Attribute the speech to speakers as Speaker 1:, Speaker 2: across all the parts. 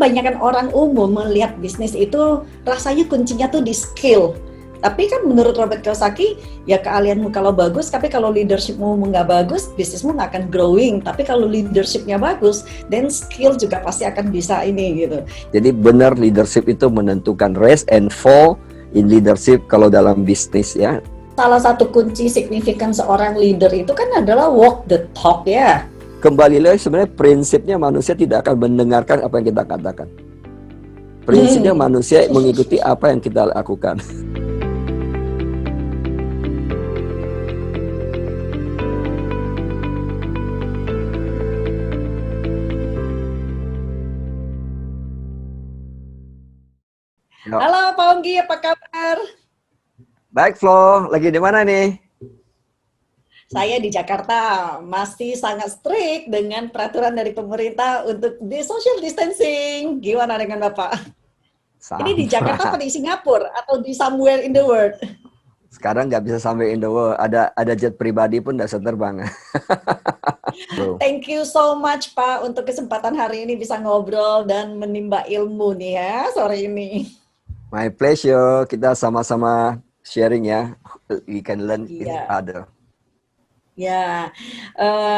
Speaker 1: kebanyakan orang umum melihat bisnis itu rasanya kuncinya tuh di skill. Tapi kan menurut Robert Kiyosaki, ya keahlianmu kalau bagus, tapi kalau leadershipmu nggak bagus, bisnismu nggak akan growing. Tapi kalau leadershipnya bagus, then skill juga pasti akan bisa ini gitu.
Speaker 2: Jadi benar leadership itu menentukan rise and fall in leadership kalau dalam bisnis ya.
Speaker 1: Salah satu kunci signifikan seorang leader itu kan adalah walk the talk ya.
Speaker 2: Kembali lagi sebenarnya prinsipnya manusia tidak akan mendengarkan apa yang kita katakan. Prinsipnya manusia mengikuti apa yang kita lakukan.
Speaker 1: Halo Pak Onggi, apa kabar?
Speaker 2: Baik Flo, lagi di mana nih?
Speaker 1: Saya di Jakarta, masih sangat strict dengan peraturan dari pemerintah untuk di social distancing. Gimana dengan Bapak?
Speaker 2: Sama.
Speaker 1: Ini di Jakarta apa di Singapura atau di somewhere in the world?
Speaker 2: Sekarang nggak bisa sampai in the world. Ada jet pribadi pun nggak bisa terbang.
Speaker 1: Thank you so much Pak untuk kesempatan hari ini bisa ngobrol dan menimba ilmu nih ya sore ini.
Speaker 2: My pleasure. Kita sama-sama sharing ya. We can learn each
Speaker 1: Iya.
Speaker 2: other.
Speaker 1: Ya,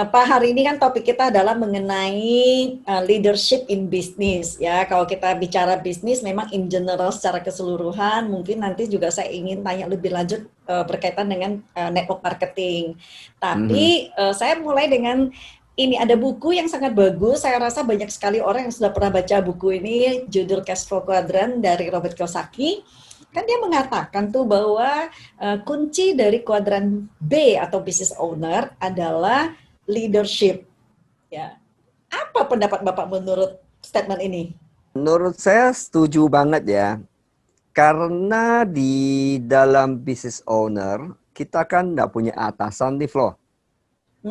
Speaker 1: Pak, hari ini kan topik kita adalah mengenai leadership in business ya. Kalau kita bicara bisnis, memang in general secara keseluruhan, mungkin nanti juga saya ingin tanya lebih lanjut berkaitan dengan network marketing. Tapi saya mulai dengan ini, ada buku yang sangat bagus. Saya rasa banyak sekali orang yang sudah pernah baca buku ini, judul Cash Flow Quadrant dari Robert Kiyosaki. Kan dia mengatakan tuh bahwa kunci dari kuadran B atau business owner adalah leadership. Ya. Apa pendapat Bapak menurut statement ini?
Speaker 2: Menurut saya setuju banget ya. Karena di dalam business owner, kita kan nggak punya atasan nih Flo.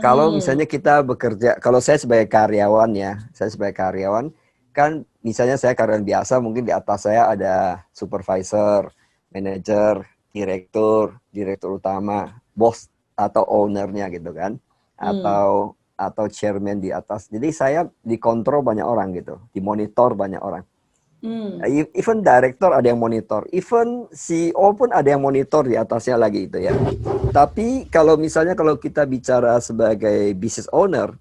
Speaker 2: Kalau misalnya kita bekerja, kalau saya sebagai karyawan ya, kan misalnya saya karyawan biasa, mungkin di atas saya ada supervisor, manager, direktur utama, bos atau ownernya gitu kan, atau chairman di atas. Jadi saya dikontrol banyak orang gitu, dimonitor banyak orang. Even director ada yang monitor, even CEO pun ada yang monitor di atasnya lagi itu ya. Tapi kalau misalnya kalau kita bicara sebagai business owner,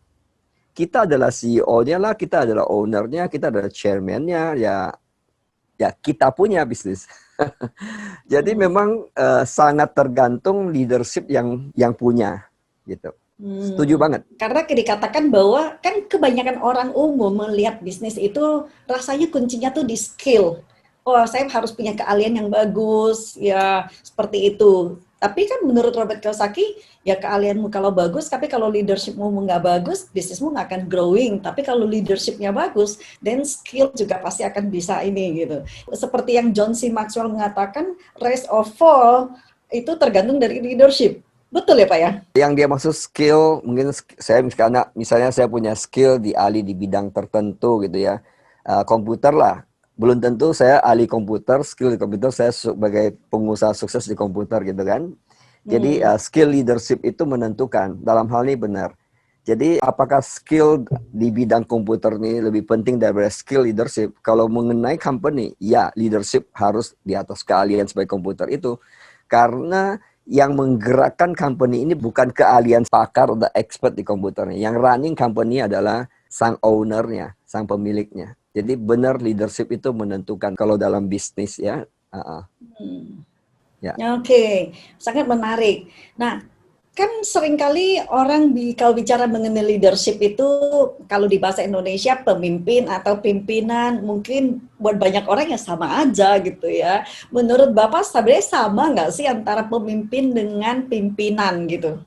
Speaker 2: kita adalah CEO-nya lah, kita adalah owner-nya, kita adalah chairman-nya, ya kita punya bisnis. Jadi memang sangat tergantung leadership yang punya gitu. Setuju banget.
Speaker 1: Karena dikatakan bahwa kan kebanyakan orang umum melihat bisnis itu rasanya kuncinya tuh di skill. Oh, saya harus punya keahlian yang bagus, ya seperti itu. Tapi kan menurut Robert Kiyosaki, ya keahlianmu kalau bagus, tapi kalau leadershipmu nggak bagus, bisnismu nggak akan growing. Tapi kalau leadershipnya bagus, then skill juga pasti akan bisa ini gitu. Seperti yang John C. Maxwell mengatakan, rise or fall itu tergantung dari leadership. Betul ya Pak ya?
Speaker 2: Yang dia maksud skill, mungkin saya misalnya saya punya skill di ahli di bidang tertentu gitu ya. Komputer lah. Belum tentu saya ahli komputer, skill di komputer, saya sebagai pengusaha sukses di komputer gitu kan. Jadi skill leadership itu menentukan. Dalam hal ini benar. Jadi apakah skill di bidang komputer ini lebih penting daripada skill leadership? Kalau mengenai company, ya leadership harus di atas keahlian sebagai komputer itu. Karena yang menggerakkan company ini bukan keahlian pakar atau expert di komputernya. Yang running company adalah sang ownernya, sang pemiliknya. Jadi benar leadership itu menentukan kalau dalam bisnis ya.
Speaker 1: Ya. Oke, sangat menarik. Nah, kan seringkali orang kalau bicara mengenai leadership itu, kalau di bahasa Indonesia pemimpin atau pimpinan, mungkin buat banyak orang ya sama aja gitu ya. Menurut Bapak sebenarnya sama nggak sih antara pemimpin dengan pimpinan gitu?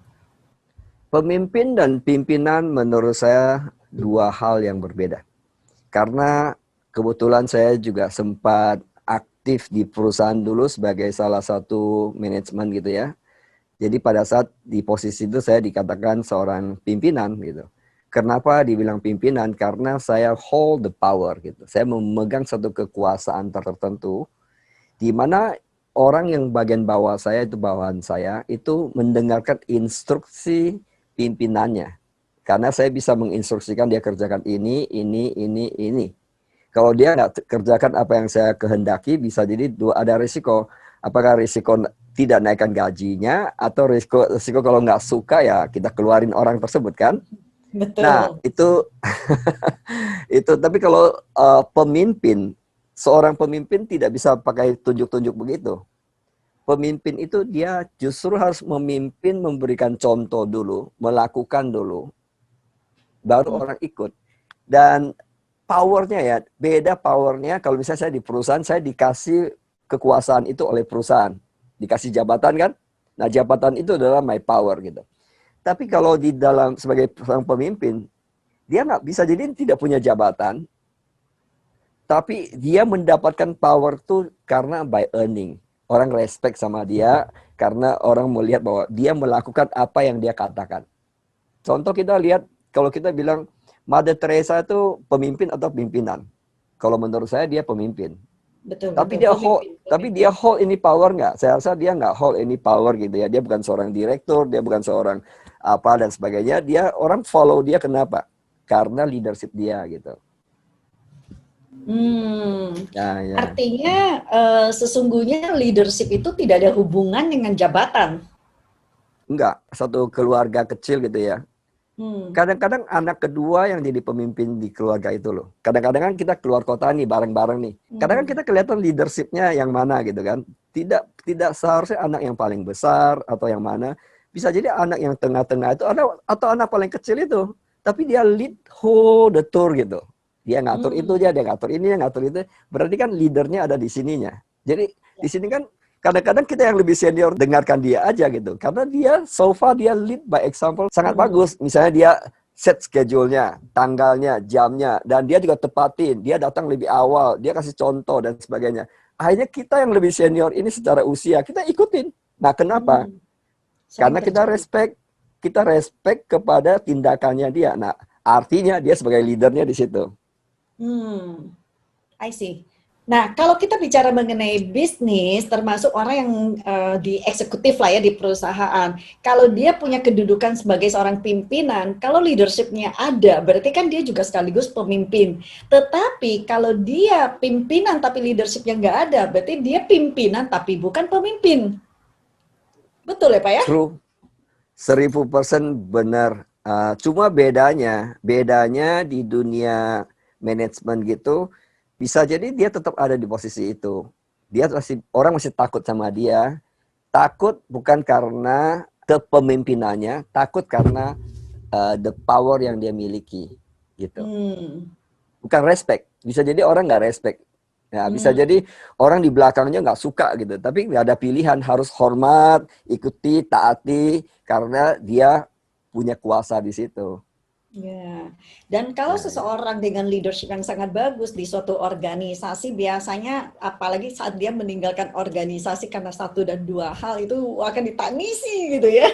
Speaker 2: Pemimpin dan pimpinan menurut saya dua hal yang berbeda. Karena kebetulan saya juga sempat aktif di perusahaan dulu sebagai salah satu manajemen gitu ya. Jadi pada saat di posisi itu saya dikatakan seorang pimpinan gitu. Kenapa dibilang pimpinan? Karena saya hold the power gitu. Saya memegang satu kekuasaan tertentu di mana orang yang bagian bawah saya itu bawahan saya itu mendengarkan instruksi pimpinannya. Karena saya bisa menginstruksikan dia kerjakan ini. Kalau dia nggak kerjakan apa yang saya kehendaki, bisa jadi ada risiko. Apakah risiko tidak naikkan gajinya, atau risiko kalau nggak suka ya kita keluarin orang tersebut kan? Nah,
Speaker 1: Betul.
Speaker 2: itu itu. Tapi kalau seorang pemimpin tidak bisa pakai tunjuk-tunjuk begitu. Pemimpin itu dia justru harus memimpin, memberikan contoh dulu, melakukan dulu, baru
Speaker 1: Hmm.
Speaker 2: orang ikut. Dan powernya ya, beda powernya kalau misalnya saya di perusahaan, saya dikasih kekuasaan itu oleh perusahaan. Dikasih jabatan kan? Nah, jabatan itu adalah my power gitu. Tapi kalau di dalam sebagai seorang pemimpin, dia nggak bisa, jadi tidak punya jabatan, tapi dia mendapatkan power tuh karena by earning. Orang respect sama dia karena orang melihat bahwa dia melakukan apa yang dia katakan. Contoh kita lihat, kalau kita bilang Mother Teresa itu pemimpin atau pimpinan? Kalau menurut saya dia pemimpin.
Speaker 1: Betul,
Speaker 2: Tapi
Speaker 1: betul.
Speaker 2: dia hold,
Speaker 1: Pemimpin,
Speaker 2: tapi
Speaker 1: pemimpin.
Speaker 2: dia hold ini power nggak? Saya rasa dia nggak hold ini power gitu ya. Dia bukan seorang direktur, dia bukan seorang apa dan sebagainya. Dia orang follow dia kenapa? Karena leadership dia gitu.
Speaker 1: Hmm.
Speaker 2: Ya, ya.
Speaker 1: Artinya sesungguhnya leadership itu tidak ada hubungan dengan jabatan.
Speaker 2: Enggak, satu keluarga kecil gitu ya.
Speaker 1: Hmm.
Speaker 2: Kadang-kadang anak kedua yang jadi pemimpin di keluarga itu loh. Kadang-kadang kan kita keluar kota nih bareng-bareng nih. Kadang kan
Speaker 1: Hmm.
Speaker 2: kita kelihatan leadershipnya yang mana gitu kan. Tidak tidak seharusnya anak yang paling besar atau yang mana. Bisa jadi anak yang tengah-tengah itu atau anak paling kecil itu. Tapi dia lead whole the tour gitu. Dia ngatur itu
Speaker 1: Hmm.
Speaker 2: aja, dia ngatur ini, dia ngatur itu. Berarti kan leadernya ada di sininya. Jadi di sini kan kadang-kadang kita yang lebih senior dengarkan dia aja gitu. Karena dia so far dia lead by example sangat
Speaker 1: Hmm.
Speaker 2: bagus. Misalnya dia set schedule-nya, tanggalnya, jamnya, dan dia juga tepatin. Dia datang lebih awal, dia kasih contoh dan sebagainya. Akhirnya kita yang lebih senior ini secara usia kita ikutin. Nah, kenapa?
Speaker 1: Hmm. Sering
Speaker 2: Karena
Speaker 1: terjadi.
Speaker 2: kita respect kepada tindakannya dia. Nah, artinya dia sebagai leadernya di situ.
Speaker 1: Hmm. I see. Nah, kalau kita bicara mengenai bisnis, termasuk orang yang di eksekutif lah ya di perusahaan, kalau dia punya kedudukan sebagai seorang pimpinan, kalau leadership-nya ada, berarti kan dia juga sekaligus pemimpin. Tetapi kalau dia pimpinan tapi leadership-nya nggak ada, berarti dia pimpinan tapi bukan pemimpin. Betul ya Pak ya?
Speaker 2: True, 1000% benar. Cuma bedanya di dunia manajemen gitu, bisa jadi dia tetap ada di posisi itu. Orang masih takut sama dia. Takut bukan karena kepemimpinannya, takut karena the power yang dia miliki, gitu.
Speaker 1: Hmm.
Speaker 2: Bukan respect. Bisa jadi orang nggak respect. Ya, bisa
Speaker 1: Hmm.
Speaker 2: jadi orang di belakangnya nggak suka gitu. Tapi nggak ada pilihan, harus hormat, ikuti, taati, karena dia punya kuasa di situ.
Speaker 1: Ya, dan kalau
Speaker 2: Ya, ya.
Speaker 1: seseorang dengan leadership yang sangat bagus di suatu organisasi, biasanya apalagi saat dia meninggalkan organisasi karena satu dan dua hal itu akan ditangisi gitu ya.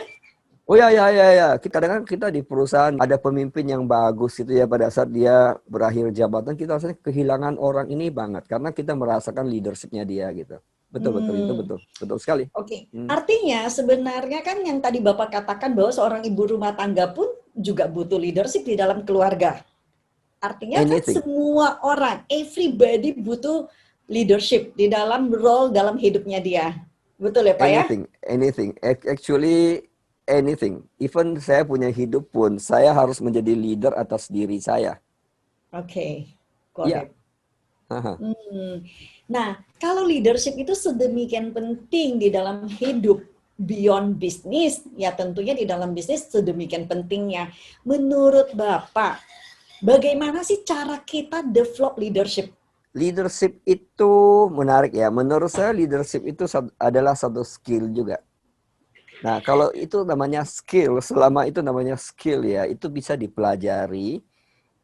Speaker 2: Oh ya, ya, ya, ya. Kadang-kadang kita di perusahaan ada pemimpin yang bagus itu ya, pada saat dia berakhir jabatan kita rasanya kehilangan orang ini banget karena kita merasakan leadershipnya dia gitu. Betul, betul, itu
Speaker 1: Hmm,
Speaker 2: betul, betul sekali.
Speaker 1: oke.
Speaker 2: Hmm.
Speaker 1: Artinya sebenarnya kan yang tadi Bapak katakan bahwa seorang ibu rumah tangga pun juga butuh leadership di dalam keluarga. Artinya kan
Speaker 2: Anything,
Speaker 1: semua orang, everybody butuh leadership di dalam role dalam hidupnya dia. Betul ya Pak ya?
Speaker 2: anything. Actually, anything. Even saya punya hidup pun, saya harus menjadi leader atas diri saya.
Speaker 1: Oke, got
Speaker 2: Iya.
Speaker 1: it. Hmm. Nah, kalau leadership itu sedemikian penting di dalam hidup beyond bisnis, ya tentunya di dalam bisnis sedemikian pentingnya. Menurut Bapak, bagaimana sih cara kita develop leadership?
Speaker 2: Leadership itu menarik ya. Menurut saya leadership itu adalah satu skill juga. Nah, kalau itu namanya skill, selama itu namanya skill ya, itu bisa dipelajari,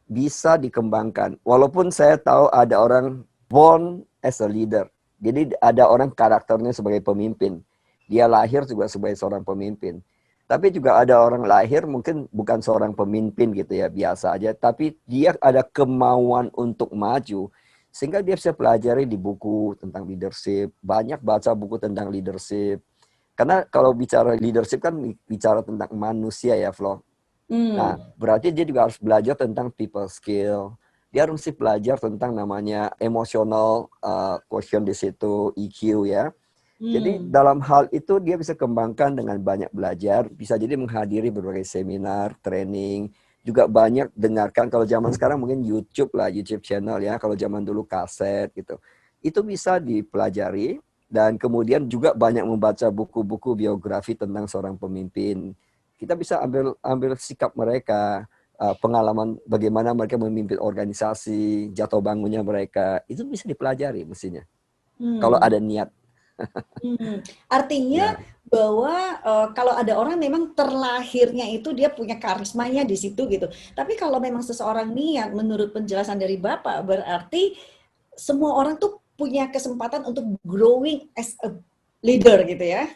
Speaker 2: bisa dikembangkan. Walaupun saya tahu ada orang born as a leader. Jadi ada orang karakternya sebagai pemimpin. Dia lahir juga sebagai seorang pemimpin. Tapi juga ada orang lahir mungkin bukan seorang pemimpin gitu ya, biasa aja. Tapi dia ada kemauan untuk maju. Sehingga dia bisa pelajari di buku tentang leadership. Banyak baca buku tentang leadership. Karena kalau bicara leadership kan bicara tentang manusia ya, Flo. Nah,
Speaker 1: Hmm.
Speaker 2: berarti dia juga harus belajar tentang people skill, dia mesti belajar tentang namanya emotional quotient di situ, EQ ya. Jadi dalam hal itu dia bisa kembangkan dengan banyak belajar, bisa jadi menghadiri berbagai seminar, training, juga banyak dengarkan. Kalau zaman sekarang mungkin YouTube lah, YouTube channel ya. Kalau zaman dulu kaset gitu. Itu bisa dipelajari dan kemudian juga banyak membaca buku-buku biografi tentang seorang pemimpin. Kita bisa ambil sikap mereka, pengalaman bagaimana mereka memimpin organisasi, jatuh bangunnya mereka. Itu bisa dipelajari mestinya. Kalau
Speaker 1: Hmm.
Speaker 2: ada niat.
Speaker 1: Artinya
Speaker 2: Ya.
Speaker 1: bahwa kalau ada orang memang terlahirnya itu dia punya karismanya di situ gitu. Tapi kalau memang seseorang niat, menurut penjelasan dari Bapak, berarti semua orang tuh punya kesempatan untuk growing as a leader gitu ya.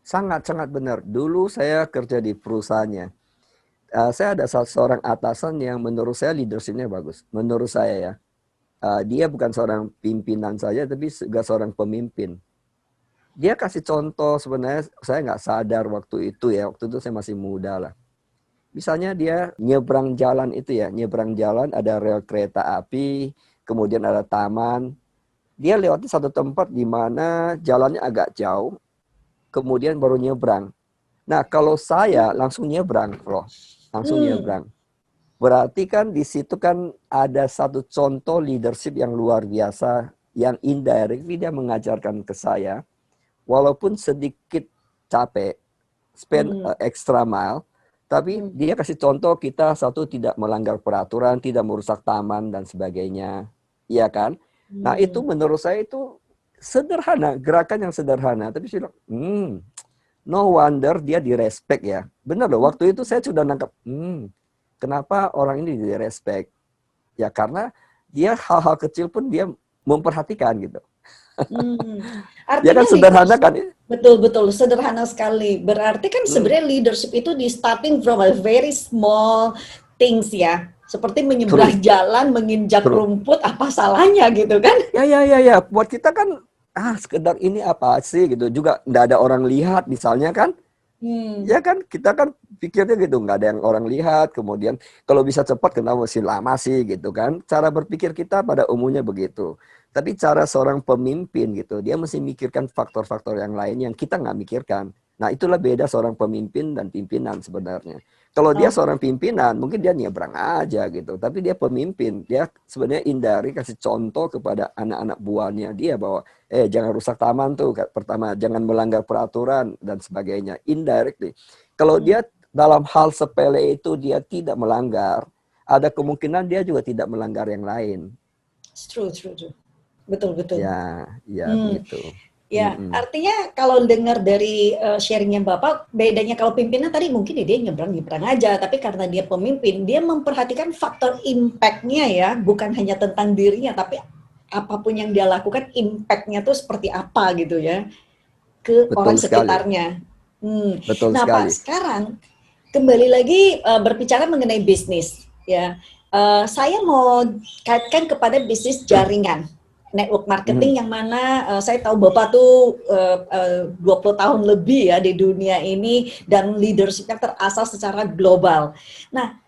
Speaker 2: Sangat-sangat benar. Dulu saya kerja di perusahaannya. Saya ada seorang atasan yang menurut saya leadership-nya bagus. Menurut saya ya. Dia bukan seorang pimpinan saja, tapi juga seorang pemimpin. Dia kasih contoh sebenarnya saya nggak sadar waktu itu ya. Waktu itu saya masih muda lah. Misalnya dia nyebrang jalan itu ya. Nyebrang jalan ada rel kereta api, kemudian ada taman. Dia lewati satu tempat di mana jalannya agak jauh, kemudian baru nyebrang. Nah, kalau saya langsung nyebrang, loh. Langsung
Speaker 1: Hmm.
Speaker 2: nyebrang. Berarti kan di situ kan ada satu contoh leadership yang luar biasa, yang indirectly dia mengajarkan ke saya, walaupun sedikit capek, spend
Speaker 1: Hmm.
Speaker 2: extra mile, tapi
Speaker 1: Hmm.
Speaker 2: dia kasih contoh kita satu tidak melanggar peraturan, tidak merusak taman dan sebagainya. Iya kan? Nah, itu
Speaker 1: Hmm.
Speaker 2: menurut saya itu sederhana, gerakan yang sederhana, tapi saya bilang, no wonder dia direspek ya. Benar loh, waktu itu saya sudah nangkap, kenapa orang ini direspek? Ya karena dia hal-hal kecil pun dia memperhatikan gitu.
Speaker 1: Hmm.
Speaker 2: Ya kan
Speaker 1: Artinya
Speaker 2: sederhana
Speaker 1: leadership,
Speaker 2: kan?
Speaker 1: betul betul sederhana sekali. Berarti kan
Speaker 2: Hmm,
Speaker 1: sebenarnya leadership itu di starting from a very small things ya. Seperti
Speaker 2: true,
Speaker 1: menyeberang jalan, menginjak
Speaker 2: true.
Speaker 1: rumput, apa salahnya gitu kan?
Speaker 2: Ya. Buat kita kan sekedar ini apa sih gitu. Juga nggak ada orang lihat misalnya kan.
Speaker 1: Hmm.
Speaker 2: Ya kan kita kan pikirnya gitu nggak ada yang orang lihat. Kemudian kalau bisa cepat kenapa masih lama sih gitu kan. Cara berpikir kita pada umumnya begitu. Tapi cara seorang pemimpin gitu, dia mesti mikirkan faktor-faktor yang lain yang kita nggak mikirkan. Nah itulah beda seorang pemimpin dan pimpinan sebenarnya. Kalau dia
Speaker 1: Oh,
Speaker 2: seorang pimpinan, mungkin dia nyebrang aja gitu. Tapi dia pemimpin, dia sebenarnya hindari kasih contoh kepada anak-anak buahnya dia bahwa jangan rusak taman tuh. Pertama, jangan melanggar peraturan dan sebagainya. Indirectly. Kalau
Speaker 1: hmm.
Speaker 2: dia dalam hal sepele itu dia tidak melanggar, ada kemungkinan dia juga tidak melanggar yang lain.
Speaker 1: It's true, true, true. Betul, betul.
Speaker 2: Ya
Speaker 1: Hmm.
Speaker 2: begitu.
Speaker 1: Ya,
Speaker 2: Mm-mm.
Speaker 1: artinya kalau dengar dari sharingnya Bapak, bedanya kalau pimpinan tadi mungkin ya dia nyebrang-nyebrang aja, tapi karena dia pemimpin, dia memperhatikan faktor impact-nya ya, bukan hanya tentang dirinya, tapi apapun yang dia lakukan, impact-nya tuh seperti apa gitu ya, ke orang
Speaker 2: Betul sekali.
Speaker 1: sekitarnya. Hmm.
Speaker 2: Betul
Speaker 1: Nah Pak,
Speaker 2: sekali.
Speaker 1: sekarang kembali lagi berbicara mengenai bisnis, ya. Saya mau kaitkan kepada bisnis jaringan, network
Speaker 2: Mhm.
Speaker 1: marketing yang mana saya tahu Bapak tuh 20 tahun lebih ya di dunia ini dan leadership-nya terasah secara global. Nah,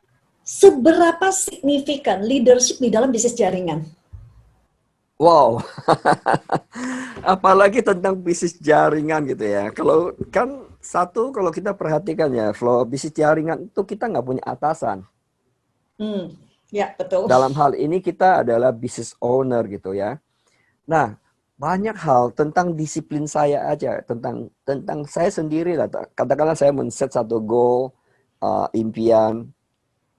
Speaker 1: seberapa signifikan leadership di dalam bisnis jaringan?
Speaker 2: Wow, apalagi tentang bisnis jaringan gitu ya. Kalau kan satu kalau kita perhatikan ya, flow bisnis jaringan itu kita nggak punya atasan.
Speaker 1: Hmm, ya betul.
Speaker 2: Dalam hal ini kita adalah business owner gitu ya. Nah, banyak hal tentang disiplin saya aja, tentang saya sendiri lah. Katakanlah saya men-set satu goal, impian,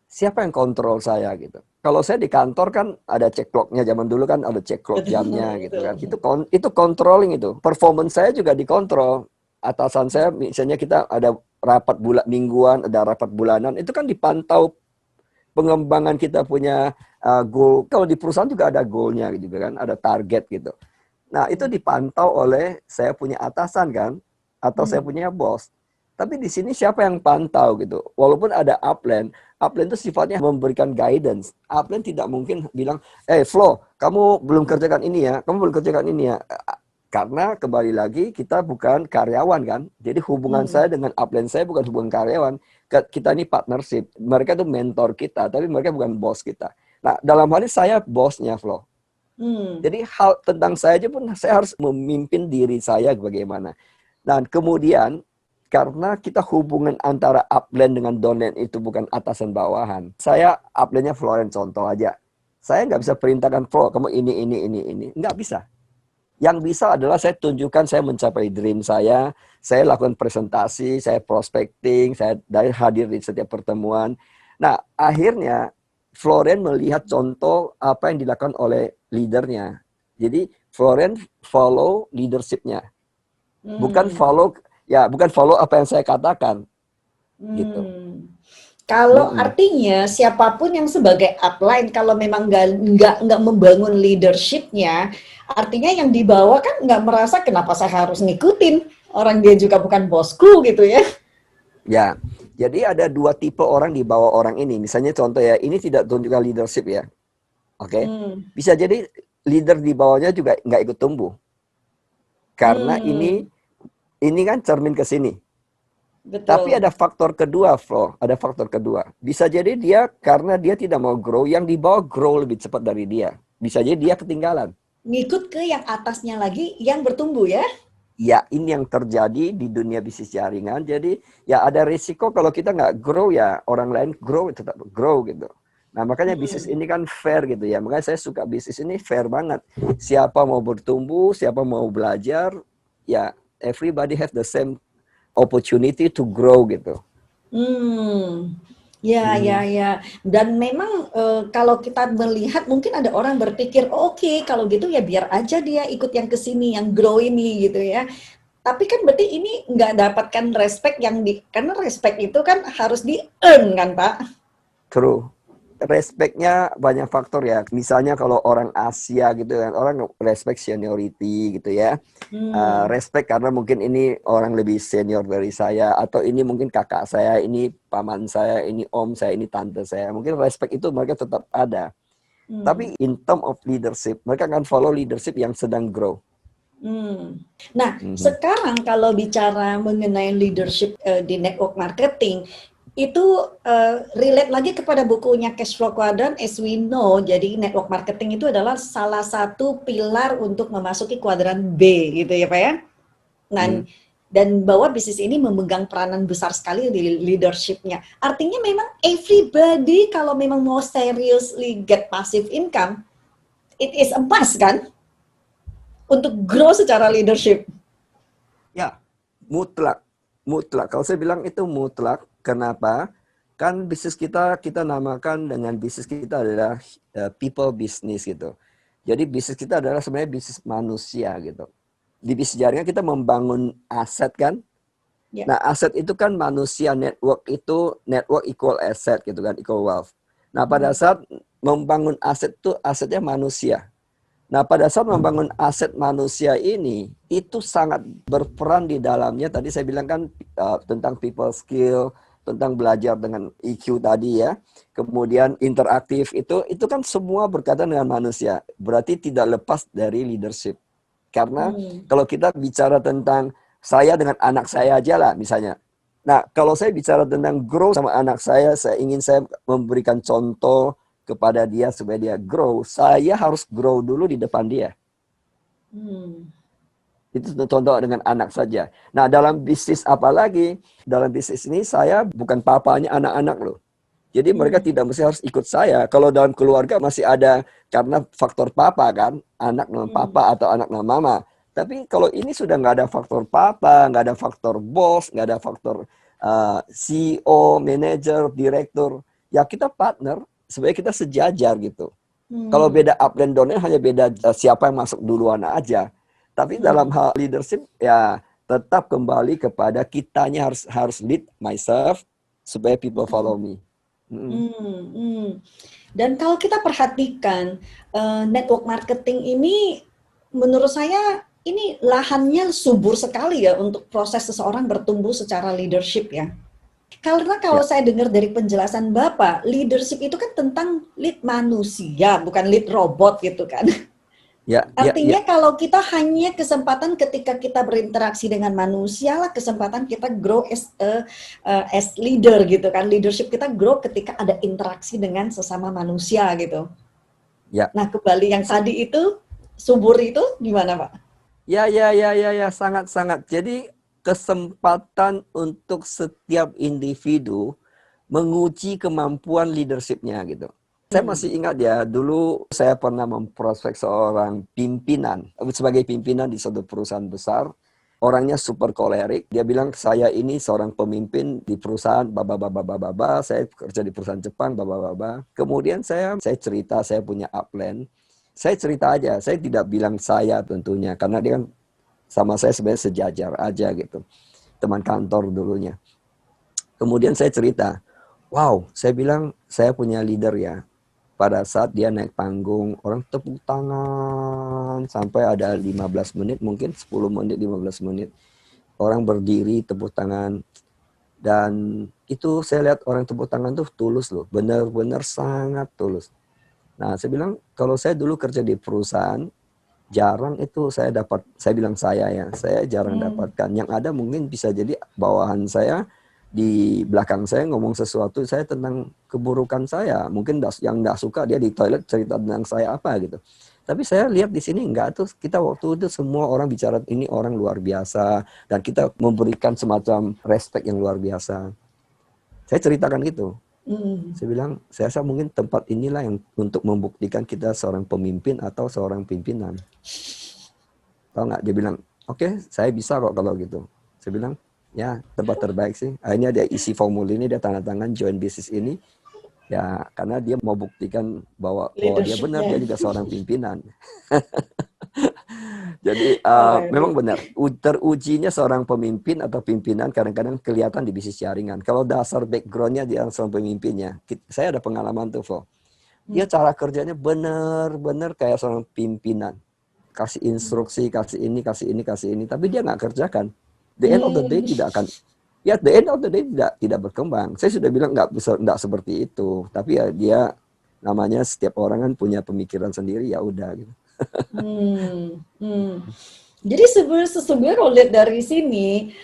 Speaker 2: siapa yang kontrol saya gitu. Kalau saya di kantor kan ada check clock-nya, zaman dulu kan ada check clock
Speaker 1: Betul,
Speaker 2: jamnya gitu kan.
Speaker 1: betul.
Speaker 2: Itu controlling itu. Performance saya juga dikontrol. Atasan saya misalnya kita ada rapat bulan mingguan, ada rapat bulanan, itu kan dipantau pengembangan kita punya goal. Kalau di perusahaan juga ada goalnya gitu kan, ada target gitu. Nah, itu dipantau oleh saya punya atasan kan, atau saya
Speaker 1: Hmm,
Speaker 2: punya bos. Tapi di sini siapa yang pantau gitu? Walaupun ada upline, upline itu sifatnya memberikan guidance. Upline tidak mungkin bilang, Flo, kamu belum kerjakan ini ya, kamu belum kerjakan ini ya. Karena kembali lagi kita bukan karyawan kan. Jadi hubungan
Speaker 1: hmm,
Speaker 2: saya dengan upline saya bukan hubungan karyawan. Kita ini partnership. Mereka itu mentor kita, tapi mereka bukan bos kita. Nah, dalam hal ini saya bosnya, Flo.
Speaker 1: Hmm.
Speaker 2: Jadi hal tentang saya aja pun saya harus memimpin diri saya bagaimana. Dan kemudian karena kita hubungan antara upline dengan downline itu bukan atasan bawahan. Saya upline-nya Florence contoh aja. Saya nggak bisa perintahkan Flo, kamu ini. Nggak bisa. Yang bisa adalah saya tunjukkan saya mencapai dream saya lakukan presentasi, saya prospecting, saya hadir di setiap pertemuan. Nah, akhirnya Florian melihat contoh apa yang dilakukan oleh leadernya. Jadi Florian follow leadership-nya, bukan
Speaker 1: Hmm.
Speaker 2: follow apa yang saya katakan, gitu.
Speaker 1: Hmm. Kalau artinya siapapun yang sebagai upline kalau memang nggak membangun leadershipnya, artinya yang di bawah kan nggak merasa kenapa saya harus ngikutin orang dia juga bukan bosku gitu ya.
Speaker 2: Ya, jadi ada dua tipe orang di bawah orang ini. Misalnya contoh ya, ini tidak tunjukkan leadership ya. Oke,
Speaker 1: Hmm.
Speaker 2: bisa jadi leader di bawahnya juga nggak ikut tumbuh. Karena
Speaker 1: Hmm.
Speaker 2: ini kan cermin ke sini. Tapi
Speaker 1: Betul.
Speaker 2: ada faktor kedua, Flo. Ada faktor kedua. Bisa jadi dia karena dia tidak mau grow, yang di bawah grow lebih cepat dari dia. Bisa jadi dia ketinggalan.
Speaker 1: Ngikut ke yang atasnya lagi yang bertumbuh ya.
Speaker 2: Ya, ini yang terjadi di dunia bisnis jaringan. Jadi ya ada risiko kalau kita nggak grow ya orang lain grow tetap grow gitu. Nah makanya bisnis
Speaker 1: Hmm.
Speaker 2: ini kan fair gitu ya. Makanya saya suka bisnis ini fair banget. Siapa mau bertumbuh, siapa mau belajar, ya everybody have the same opportunity to grow gitu.
Speaker 1: Hmm. Ya, ya,
Speaker 2: Hmm,
Speaker 1: ya. Dan memang kalau kita melihat mungkin ada orang berpikir, "Oh, oke, kalau gitu ya biar aja dia ikut yang ke sini, yang grow ini gitu ya." Tapi kan berarti ini nggak dapatkan respect yang karena respect itu kan harus di-earn kan, Pak?
Speaker 2: true. Respectnya banyak faktor ya. Misalnya kalau orang Asia gitu kan, orang respect seniority gitu ya.
Speaker 1: Hmm.
Speaker 2: Respect karena mungkin ini orang lebih senior dari saya, atau ini mungkin kakak saya, ini paman saya, ini om saya, ini tante saya. Mungkin respect itu mereka tetap ada.
Speaker 1: Hmm.
Speaker 2: Tapi in term of leadership, mereka akan follow leadership yang sedang grow.
Speaker 1: Hmm. Nah,
Speaker 2: Mhm.
Speaker 1: sekarang kalau bicara mengenai leadership di network marketing, itu relate lagi kepada bukunya Cashflow Quadrant, as we know. Jadi network marketing itu adalah salah satu pilar untuk memasuki kuadran B, gitu ya, Pak ya. Nah,
Speaker 2: Mhm.
Speaker 1: dan bahwa bisnis ini memegang peranan besar sekali di leadership-nya. Artinya memang everybody kalau memang mau seriously get passive income, it is a must kan untuk grow secara leadership.
Speaker 2: Ya, mutlak. Mutlak. Kalau saya bilang itu mutlak, kenapa? Kan bisnis kita namakan dengan bisnis kita adalah people business gitu. Jadi bisnis kita adalah sebenarnya bisnis manusia gitu. Di bisnis jaringan kita membangun aset kan.
Speaker 1: Ya.
Speaker 2: Nah, aset itu kan manusia, network equal asset gitu kan, equal wealth. Nah, pada
Speaker 1: Hmm.
Speaker 2: saat membangun aset itu asetnya manusia. Nah, pada saat membangun aset manusia ini, itu sangat berperan di dalamnya. Tadi saya bilang kan tentang people skill, tentang belajar dengan EQ tadi ya. Kemudian interaktif itu kan semua berkaitan dengan manusia. Berarti tidak lepas dari leadership. Karena
Speaker 1: Hmm.
Speaker 2: kalau kita bicara tentang saya dengan anak saya aja lah misalnya. Nah, kalau saya bicara tentang grow sama anak saya ingin saya memberikan contoh kepada dia supaya dia grow, saya harus grow dulu di depan dia.
Speaker 1: Hmm.
Speaker 2: Itu contoh dengan anak saja. Nah, dalam bisnis apalagi, dalam bisnis ini saya bukan papanya anak-anak loh. Jadi mereka
Speaker 1: Hmm.
Speaker 2: tidak mesti harus ikut saya. Kalau dalam keluarga masih ada karena faktor papa kan, anak nama
Speaker 1: Hmm.
Speaker 2: papa atau anak nama mama. Tapi kalau ini sudah nggak ada faktor papa, nggak ada faktor bos, nggak ada faktor CEO, manager, direktur, ya kita partner, sebenarnya kita sejajar gitu. Kalau
Speaker 1: Hmm.
Speaker 2: beda up dan down hanya beda siapa yang masuk duluan aja. Tapi dalam
Speaker 1: Hmm.
Speaker 2: hal leadership ya tetap kembali kepada kitanya harus harus lead myself supaya people follow me. Mm-mm.
Speaker 1: Hmm. Hmm. Dan kalau kita perhatikan network marketing ini, menurut saya ini lahannya subur sekali ya untuk proses seseorang bertumbuh secara leadership ya. Karena kalau
Speaker 2: Ya,
Speaker 1: saya dengar dari penjelasan Bapak, leadership itu kan tentang lead manusia, bukan lead robot gitu kan. Artinya kalau kita hanya kesempatan ketika kita berinteraksi dengan manusia lah, kesempatan kita grow as leader gitu kan. Leadership kita grow ketika ada interaksi dengan sesama manusia gitu.
Speaker 2: Ya.
Speaker 1: Nah, kembali yang tadi itu, subur itu gimana, Pak?
Speaker 2: Ya, sangat-sangat. Jadi kesempatan untuk setiap individu menguji kemampuan leadershipnya gitu. Saya masih ingat ya, dulu saya pernah memprospek seorang pimpinan, sebagai pimpinan di suatu perusahaan besar. Orangnya super kolerik. Dia bilang, saya ini seorang pemimpin di perusahaan, saya kerja di perusahaan Jepang, Kemudian saya cerita, saya punya upline. Saya cerita aja, saya tidak bilang saya tentunya, karena dia kan sama saya sebenarnya sejajar aja gitu. Teman kantor dulunya. Kemudian saya cerita, wow, saya bilang saya punya leader ya. Pada saat dia naik panggung, orang tepuk tangan sampai ada 15 menit, mungkin 10 menit, 15 menit. Orang berdiri tepuk tangan. Dan itu saya lihat orang tepuk tangan tuh tulus loh, benar-benar sangat tulus. Nah, saya bilang kalau saya dulu kerja di perusahaan, jarang itu saya dapat, saya jarang dapatkan. Yang ada mungkin bisa jadi bawahan saya di belakang saya ngomong sesuatu saya tentang keburukan saya, mungkin yang nggak suka dia di toilet cerita tentang saya apa gitu. Tapi saya lihat di sini enggak tuh, kita waktu itu semua orang bicara ini orang luar biasa dan kita memberikan semacam respect yang luar biasa. Saya ceritakan gitu. Saya bilang, saya rasa mungkin tempat inilah yang untuk membuktikan kita seorang pemimpin atau seorang pimpinan. Tahu nggak? Dia bilang, oke, saya bisa kok kalau gitu. Saya bilang, ya tempat terbaik sih. Akhirnya dia isi formulir ini, dia tanda tangan join bisnis ini. Ya, karena dia mau buktikan bahwa dia benar, dia juga seorang pimpinan. Jadi memang benar, terujinya seorang pemimpin atau pimpinan kadang-kadang kelihatan di bisnis jaringan. Kalau dasar backgroundnya dia seorang pemimpinnya, saya ada pengalaman tuh, Flo. Dia cara kerjanya benar-benar kayak seorang pimpinan. Kasih instruksi, kasih ini, tapi dia nggak kerjakan. The end of the day tidak akan, the end of the day tidak berkembang. Saya sudah bilang nggak seperti itu, tapi ya dia namanya setiap orang kan punya pemikiran sendiri, ya udah gitu.
Speaker 1: Jadi sesungguhnya kalau lihat dari sini,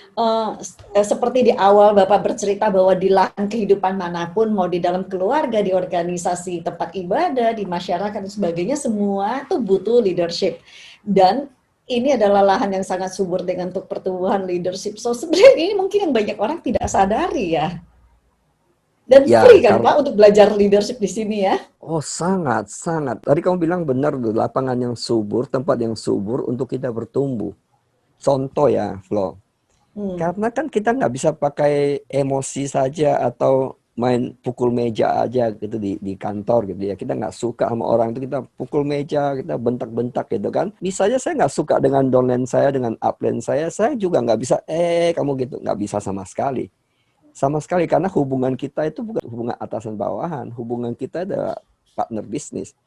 Speaker 1: seperti di awal Bapak bercerita bahwa di lahan kehidupan manapun, mau di dalam keluarga, di organisasi tempat ibadah, di masyarakat dan sebagainya, semua tuh butuh leadership. Dan ini adalah lahan yang sangat subur dengan untuk pertumbuhan leadership. So sebenarnya ini mungkin yang banyak orang tidak sadari ya. Dan free kan Pak untuk belajar leadership di sini ya?
Speaker 2: Oh sangat. Tadi kamu bilang benar, lapangan yang subur, tempat yang subur untuk kita bertumbuh. Contoh ya, Flo. Karena kan kita nggak bisa pakai emosi saja atau main pukul meja aja gitu di kantor gitu ya. Kita nggak suka sama orang itu, kita pukul meja, kita bentak-bentak gitu kan. Misalnya saya nggak suka dengan downline saya, dengan upline saya juga nggak bisa, kamu gitu. Nggak bisa sama sekali. Sama sekali, karena hubungan kita itu bukan hubungan atasan bawahan. Hubungan kita adalah partner bisnis.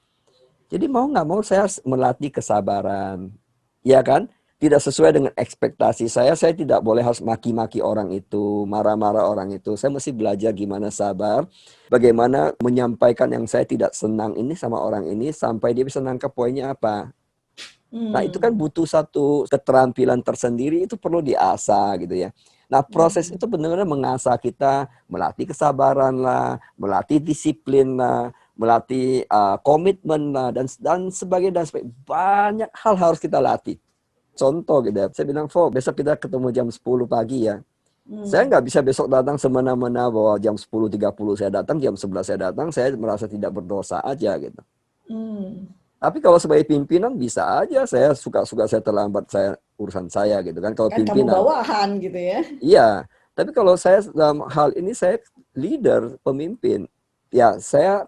Speaker 2: Jadi mau nggak mau saya melatih kesabaran. Ya kan? Tidak sesuai dengan ekspektasi saya tidak boleh harus maki-maki orang itu, marah-marah orang itu. Saya mesti belajar gimana sabar, bagaimana menyampaikan yang saya tidak senang ini sama orang ini, sampai dia bisa nangkep poinnya apa. Nah itu kan butuh satu keterampilan tersendiri, itu perlu diasah gitu ya. Nah proses itu benar-benar mengasah kita, melatih kesabaran lah, melatih disiplin lah, melatih komitmen lah, dan sebagainya. Banyak hal harus kita latih. Contoh gitu ya, saya bilang, besok kita ketemu jam 10 pagi ya. Saya nggak bisa besok datang semena-mena bahwa jam 10.30 saya datang, jam 11 saya datang, saya merasa tidak berdosa aja gitu. Tapi kalau sebagai pimpinan bisa aja saya suka-suka saya terlambat, urusan saya gitu kan. Kalau pimpinan.
Speaker 1: Kamu bawahan gitu ya.
Speaker 2: Iya, tapi kalau saya dalam hal ini saya leader, pemimpin. Ya,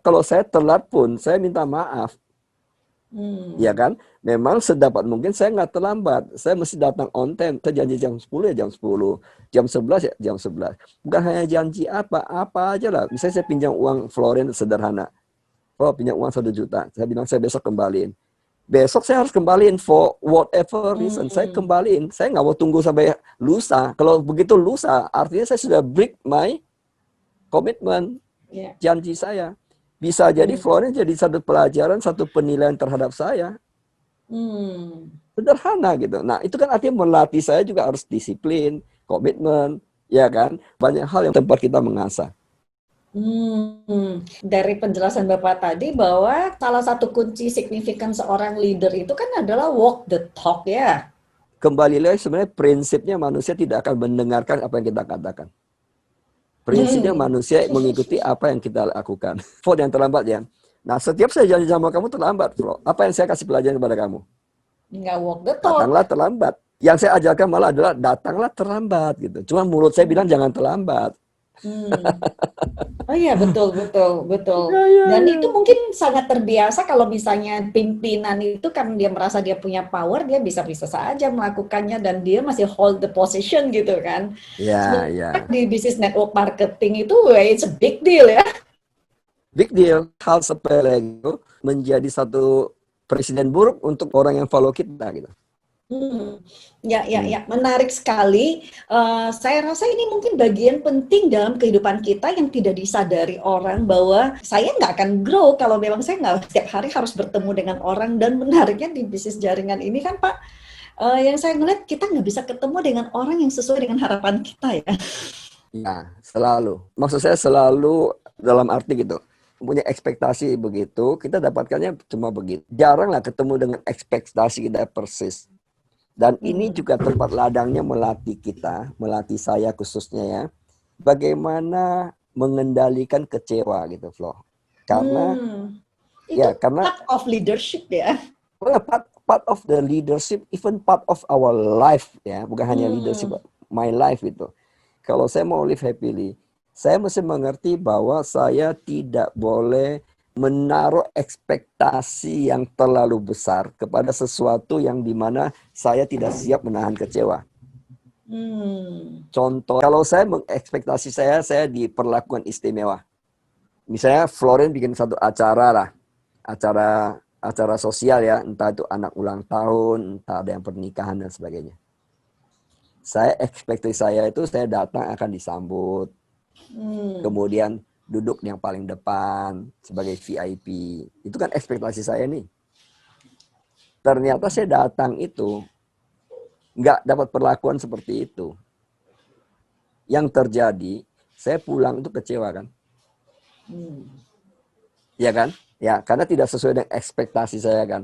Speaker 2: kalau saya telat pun saya minta maaf. Ya kan? Memang sedapat mungkin saya nggak terlambat. Saya mesti datang on time. Saya janji jam 10 ya jam 10. Jam 11 ya jam 11. Bukan hanya janji apa aja lah. Misalnya saya pinjam uang florin sederhana. Pinjam uang 1 juta. Saya bilang saya besok kembaliin. Besok saya harus kembaliin for whatever reason. Saya kembaliin. Saya nggak mau tunggu sampai lusa. Kalau begitu lusa, artinya saya sudah break my commitment. Janji saya. Bisa jadi Florin jadi satu pelajaran, satu penilaian terhadap saya.
Speaker 1: Hmm.
Speaker 2: Sederhana gitu. Nah, itu kan artinya melatih saya juga harus disiplin, komitmen, ya kan? Banyak hal yang tempat kita mengasah.
Speaker 1: Dari penjelasan Bapak tadi bahwa salah satu kunci signifikan seorang leader itu kan adalah walk the talk ya.
Speaker 2: Kembali lagi sebenarnya prinsipnya manusia tidak akan mendengarkan apa yang kita katakan. Prinsipnya
Speaker 1: Hmm.
Speaker 2: manusia mengikuti apa yang kita lakukan. Ford yang terlambat ya. Nah, setiap saya janji sama kamu terlambat, Flo. Apa yang saya kasih pelajaran kepada kamu?
Speaker 1: Nggak walk the talk.
Speaker 2: Datanglah terlambat. Yang saya ajarkan malah adalah datanglah terlambat gitu. Cuma mulut saya bilang jangan terlambat.
Speaker 1: Hmm. Oh iya, betul, betul, betul.
Speaker 2: Ya, ya,
Speaker 1: Dan
Speaker 2: ya.
Speaker 1: itu mungkin sangat terbiasa kalau misalnya pimpinan itu kan dia merasa dia punya power, dia bisa-bisa saja melakukannya dan dia masih hold the position gitu kan.
Speaker 2: Ya,
Speaker 1: Sementara
Speaker 2: ya.
Speaker 1: di bisnis network marketing itu, it's a big deal ya.
Speaker 2: Big deal. Hal sepele itu menjadi satu presiden buruk untuk orang yang follow kita gitu.
Speaker 1: Ya, ya,
Speaker 2: Hmm.
Speaker 1: ya, menarik sekali. Saya rasa ini mungkin bagian penting dalam kehidupan kita yang tidak disadari orang bahwa saya nggak akan grow kalau memang saya nggak setiap hari harus bertemu dengan orang. Dan menariknya di bisnis jaringan ini kan Pak, yang saya ngeliat kita nggak bisa ketemu dengan orang yang sesuai dengan harapan kita ya.
Speaker 2: Ya, selalu. Maksud saya selalu dalam arti gitu. Punya ekspektasi begitu, kita dapatkannya cuma begitu. Jarang lah ketemu dengan ekspektasi kita persis. Dan ini
Speaker 1: Hmm.
Speaker 2: juga tempat ladangnya melatih kita, melatih saya khususnya ya, bagaimana mengendalikan kecewa gitu, Flo. Karena
Speaker 1: Hmm. Itu
Speaker 2: karena
Speaker 1: part of leadership ya.
Speaker 2: part of the leadership, even part of our life ya, bukan hanya leadership,
Speaker 1: Hmm.
Speaker 2: my life itu. Kalau saya mau live happily, saya mesti mengerti bahwa saya tidak boleh menaruh ekspektasi yang terlalu besar kepada sesuatu yang dimana saya tidak siap menahan kecewa.
Speaker 1: Hmm.
Speaker 2: Contoh, kalau saya mengekspektasi saya diperlakukan istimewa. Misalnya Florin bikin satu acara lah, acara sosial ya, entah itu anak ulang tahun, entah ada yang pernikahan dan sebagainya. Saya ekspektasi saya itu saya datang akan disambut,
Speaker 1: Hmm.
Speaker 2: kemudian duduk yang paling depan sebagai VIP. Itu kan ekspektasi saya nih. Ternyata saya datang itu nggak dapat perlakuan seperti itu. Yang terjadi, saya pulang itu kecewa kan.
Speaker 1: Hmm.
Speaker 2: Ya kan? Ya, karena tidak sesuai dengan ekspektasi saya kan.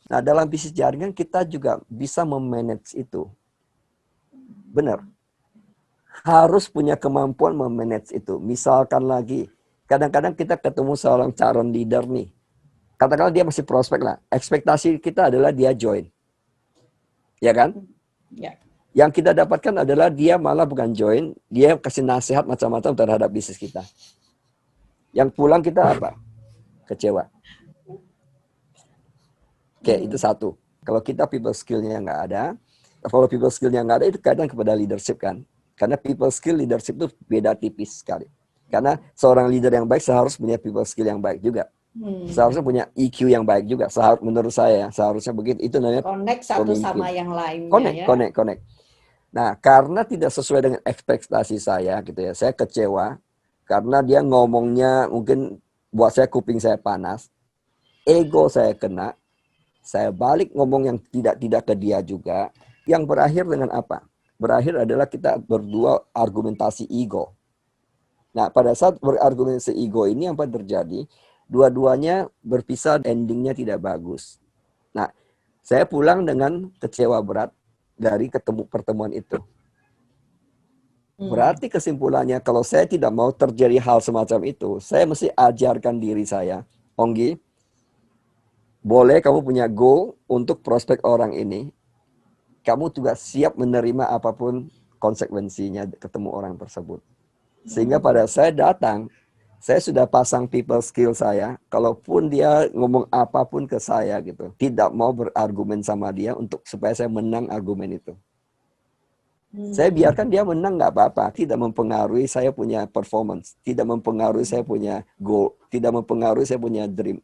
Speaker 2: Nah, dalam bisnis jaringan kita juga bisa memanage itu. Benar. Harus punya kemampuan memanage itu. Misalkan lagi, kadang-kadang kita ketemu seorang calon leader nih. Katakanlah dia masih prospek lah. Ekspektasi kita adalah dia join. Ya kan?
Speaker 1: Ya.
Speaker 2: Yang kita dapatkan adalah dia malah bukan join, dia kasih nasihat macam-macam terhadap bisnis kita. Yang pulang kita apa? Kecewa. Oke, itu
Speaker 1: Hmm.
Speaker 2: satu. Kalau kita people skill-nya nggak ada, kalau people skill-nya nggak ada, itu kadang kepada leadership kan. Karena people skill, leadership itu beda tipis sekali. Karena seorang leader yang baik seharusnya punya people skill yang baik juga.
Speaker 1: Hmm.
Speaker 2: Seharusnya punya EQ yang baik juga. Menurut saya, seharusnya begitu. Itu namanya
Speaker 1: Connect satu sama
Speaker 2: pemimpin.
Speaker 1: yang lainnya
Speaker 2: Connect,
Speaker 1: ya.
Speaker 2: connect, connect. Nah, karena tidak sesuai dengan ekspektasi saya, gitu ya, saya kecewa. Karena dia ngomongnya mungkin buat saya kuping saya panas. Ego saya kena, saya balik ngomong yang tidak ke dia juga, yang berakhir dengan apa? Berakhir adalah kita berdua argumentasi ego. Nah, pada saat berargumentasi ego ini apa terjadi? Dua-duanya berpisah, endingnya tidak bagus. Nah, saya pulang dengan kecewa berat dari pertemuan itu.
Speaker 1: Hmm.
Speaker 2: Berarti kesimpulannya, kalau saya tidak mau terjadi hal semacam itu, saya mesti ajarkan diri saya, Onggi, boleh kamu punya goal untuk prospek orang ini, kamu juga siap menerima apapun konsekuensinya ketemu orang tersebut. Sehingga pada saya datang, saya sudah pasang people skill saya, kalaupun dia ngomong apapun ke saya gitu, tidak mau berargumen sama dia untuk supaya saya menang argumen itu. Saya
Speaker 1: Hmm.
Speaker 2: biarkan dia menang nggak apa-apa, tidak mempengaruhi saya punya performance, tidak mempengaruhi saya punya goal, tidak mempengaruhi saya punya dream.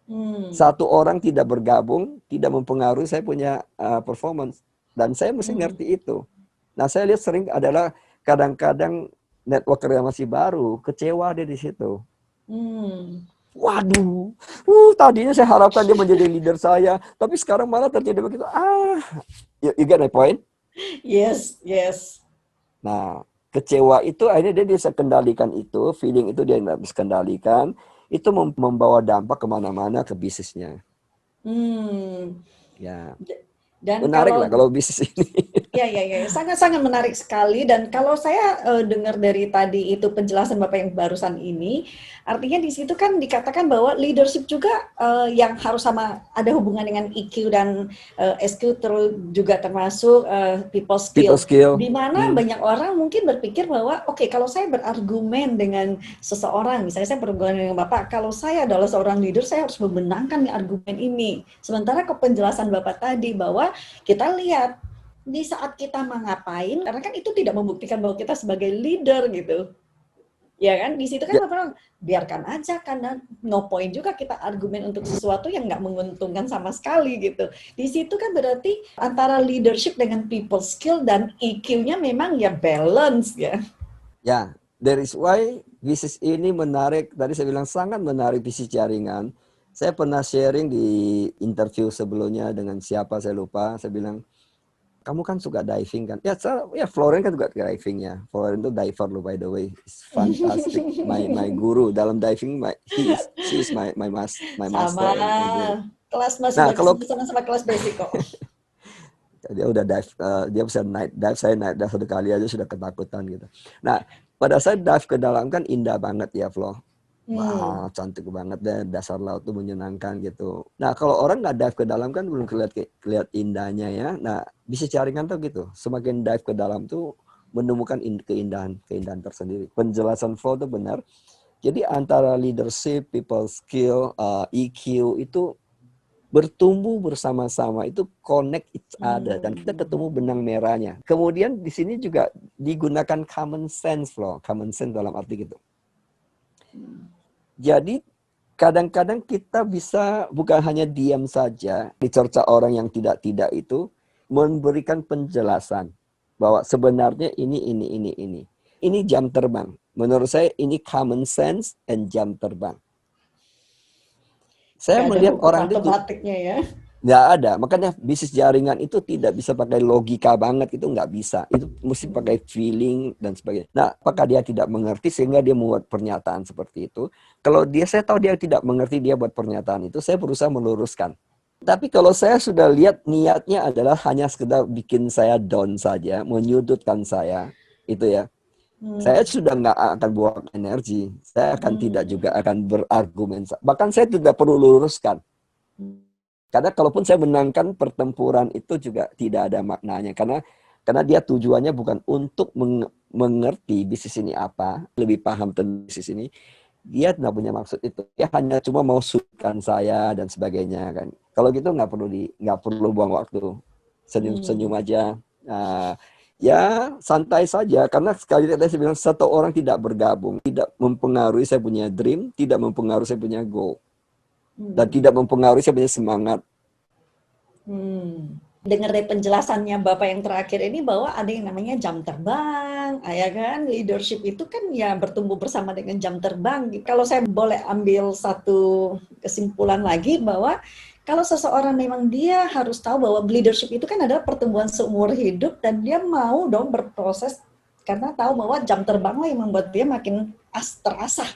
Speaker 1: Hmm.
Speaker 2: Satu orang tidak bergabung, tidak mempengaruhi saya punya performance. Dan saya mesti
Speaker 1: Hmm.
Speaker 2: ngerti itu. Nah, saya lihat sering adalah kadang-kadang networker yang masih baru, kecewa dia di situ.
Speaker 1: Hmm.
Speaker 2: Waduh, tadinya saya harapkan dia menjadi leader saya, tapi sekarang malah terjadi begitu. You get my point?
Speaker 1: Yes, yes.
Speaker 2: Nah, kecewa itu akhirnya dia bisa kendalikan itu, feeling itu dia nggak bisa kendalikan, itu membawa dampak kemana-mana ke bisnisnya.
Speaker 1: Hmm.
Speaker 2: Ya,
Speaker 1: Dan
Speaker 2: menarik lah
Speaker 1: kalau
Speaker 2: kalau bisnis ini.
Speaker 1: ya, ya, ya, sangat-sangat menarik sekali. Dan kalau saya dengar dari tadi itu penjelasan Bapak yang barusan ini, artinya di situ kan dikatakan bahwa leadership juga yang harus sama ada hubungan dengan EQ dan SQ terus juga termasuk people
Speaker 2: People
Speaker 1: skill.
Speaker 2: skill.
Speaker 1: Di mana banyak orang mungkin berpikir bahwa oke, kalau saya berargumen dengan seseorang, misalnya saya berargumen dengan Bapak, kalau saya adalah seorang leader, saya harus membenangkan nih argumen ini. Sementara ke penjelasan Bapak tadi bahwa kita lihat di saat kita mau ngapain, karena kan itu tidak membuktikan bahwa kita sebagai leader gitu. Ya kan, di situ kan
Speaker 2: Ya,
Speaker 1: Bapak biarkan aja karena no point juga kita argumen untuk sesuatu yang nggak menguntungkan sama sekali gitu. Di situ kan berarti antara leadership dengan people skill dan EQ-nya memang ya balance ya.
Speaker 2: ya, that is why bisnis ini menarik. Tadi saya bilang sangat menarik bisnis jaringan. Saya pernah sharing di interview sebelumnya dengan siapa saya lupa. Saya bilang, kamu kan suka diving kan? Ya, Floren kan juga divingnya. Floren itu diver loh, by the way. It's fantastic. My guru dalam diving, she is my
Speaker 1: Sama
Speaker 2: master and my guru.
Speaker 1: kelas masih
Speaker 2: Nah, kalau
Speaker 1: sama kelas basic kok.
Speaker 2: dia udah dive, dia bisa naik dive, saya naik dive satu kali aja sudah ketakutan gitu. Nah, pada saat dive ke dalam kan indah banget ya, Flo.
Speaker 1: Hmm.
Speaker 2: Wah, cantik banget deh, dasar laut tuh menyenangkan gitu. Nah, kalau orang nggak dive ke dalam kan belum kelihatan indahnya ya. Nah, bisa jaringan tuh gitu. Semakin dive ke dalam tuh menemukan keindahan tersendiri. Penjelasan Flo tuh benar. Jadi antara leadership, people skill, EQ itu bertumbuh bersama-sama, itu connect each other dan kita
Speaker 1: Hmm.
Speaker 2: ketemu benang merahnya. Kemudian di sini juga digunakan common sense, Flo. Common sense dalam arti gitu. Jadi kadang-kadang kita bisa bukan hanya diam saja dicerca orang yang tidak itu, memberikan penjelasan bahwa sebenarnya ini. Ini jam terbang. Menurut saya ini common sense and jam terbang. Saya
Speaker 1: Gak ada
Speaker 2: melihat
Speaker 1: hukum
Speaker 2: orang itu
Speaker 1: matematiknya ya.
Speaker 2: nggak ada. Makanya bisnis jaringan itu tidak bisa pakai logika banget, itu nggak bisa. Itu mesti pakai feeling dan sebagainya. Nah, apakah dia tidak mengerti sehingga dia membuat pernyataan seperti itu? Kalau saya tahu dia tidak mengerti, dia buat pernyataan itu, saya berusaha meluruskan. Tapi kalau saya sudah lihat niatnya adalah hanya sekedar bikin saya down saja, menyudutkan saya, itu ya. Saya
Speaker 1: Hmm.
Speaker 2: sudah nggak akan buang energi. Saya akan tidak juga
Speaker 1: Hmm.
Speaker 2: akan berargumen. Bahkan saya tidak perlu luruskan. Karena kalaupun saya menangkan pertempuran itu juga tidak ada maknanya. Karena dia tujuannya bukan untuk mengerti bisnis ini apa, lebih paham tentang bisnis ini. Dia tidak punya maksud itu. Dia hanya cuma mau sudutkan saya dan sebagainya kan. Kalau gitu nggak perlu buang waktu. Senyum-senyum
Speaker 1: Hmm.
Speaker 2: aja. Nah, ya santai saja. Karena sekali tadi saya bilang satu orang tidak bergabung, tidak mempengaruhi saya punya dream, tidak mempengaruhi saya punya goal, dan
Speaker 1: Hmm.
Speaker 2: tidak mempengaruhi saya punya semangat.
Speaker 1: Dengar dari penjelasannya Bapak yang terakhir ini bahwa ada yang namanya jam terbang, ya kan? Leadership itu kan ya bertumbuh bersama dengan jam terbang. Kalau saya boleh ambil satu kesimpulan lagi bahwa kalau seseorang memang dia harus tahu bahwa leadership itu kan adalah pertumbuhan seumur hidup dan dia mau dong berproses karena tahu bahwa jam terbanglah yang membuat dia makin terasah.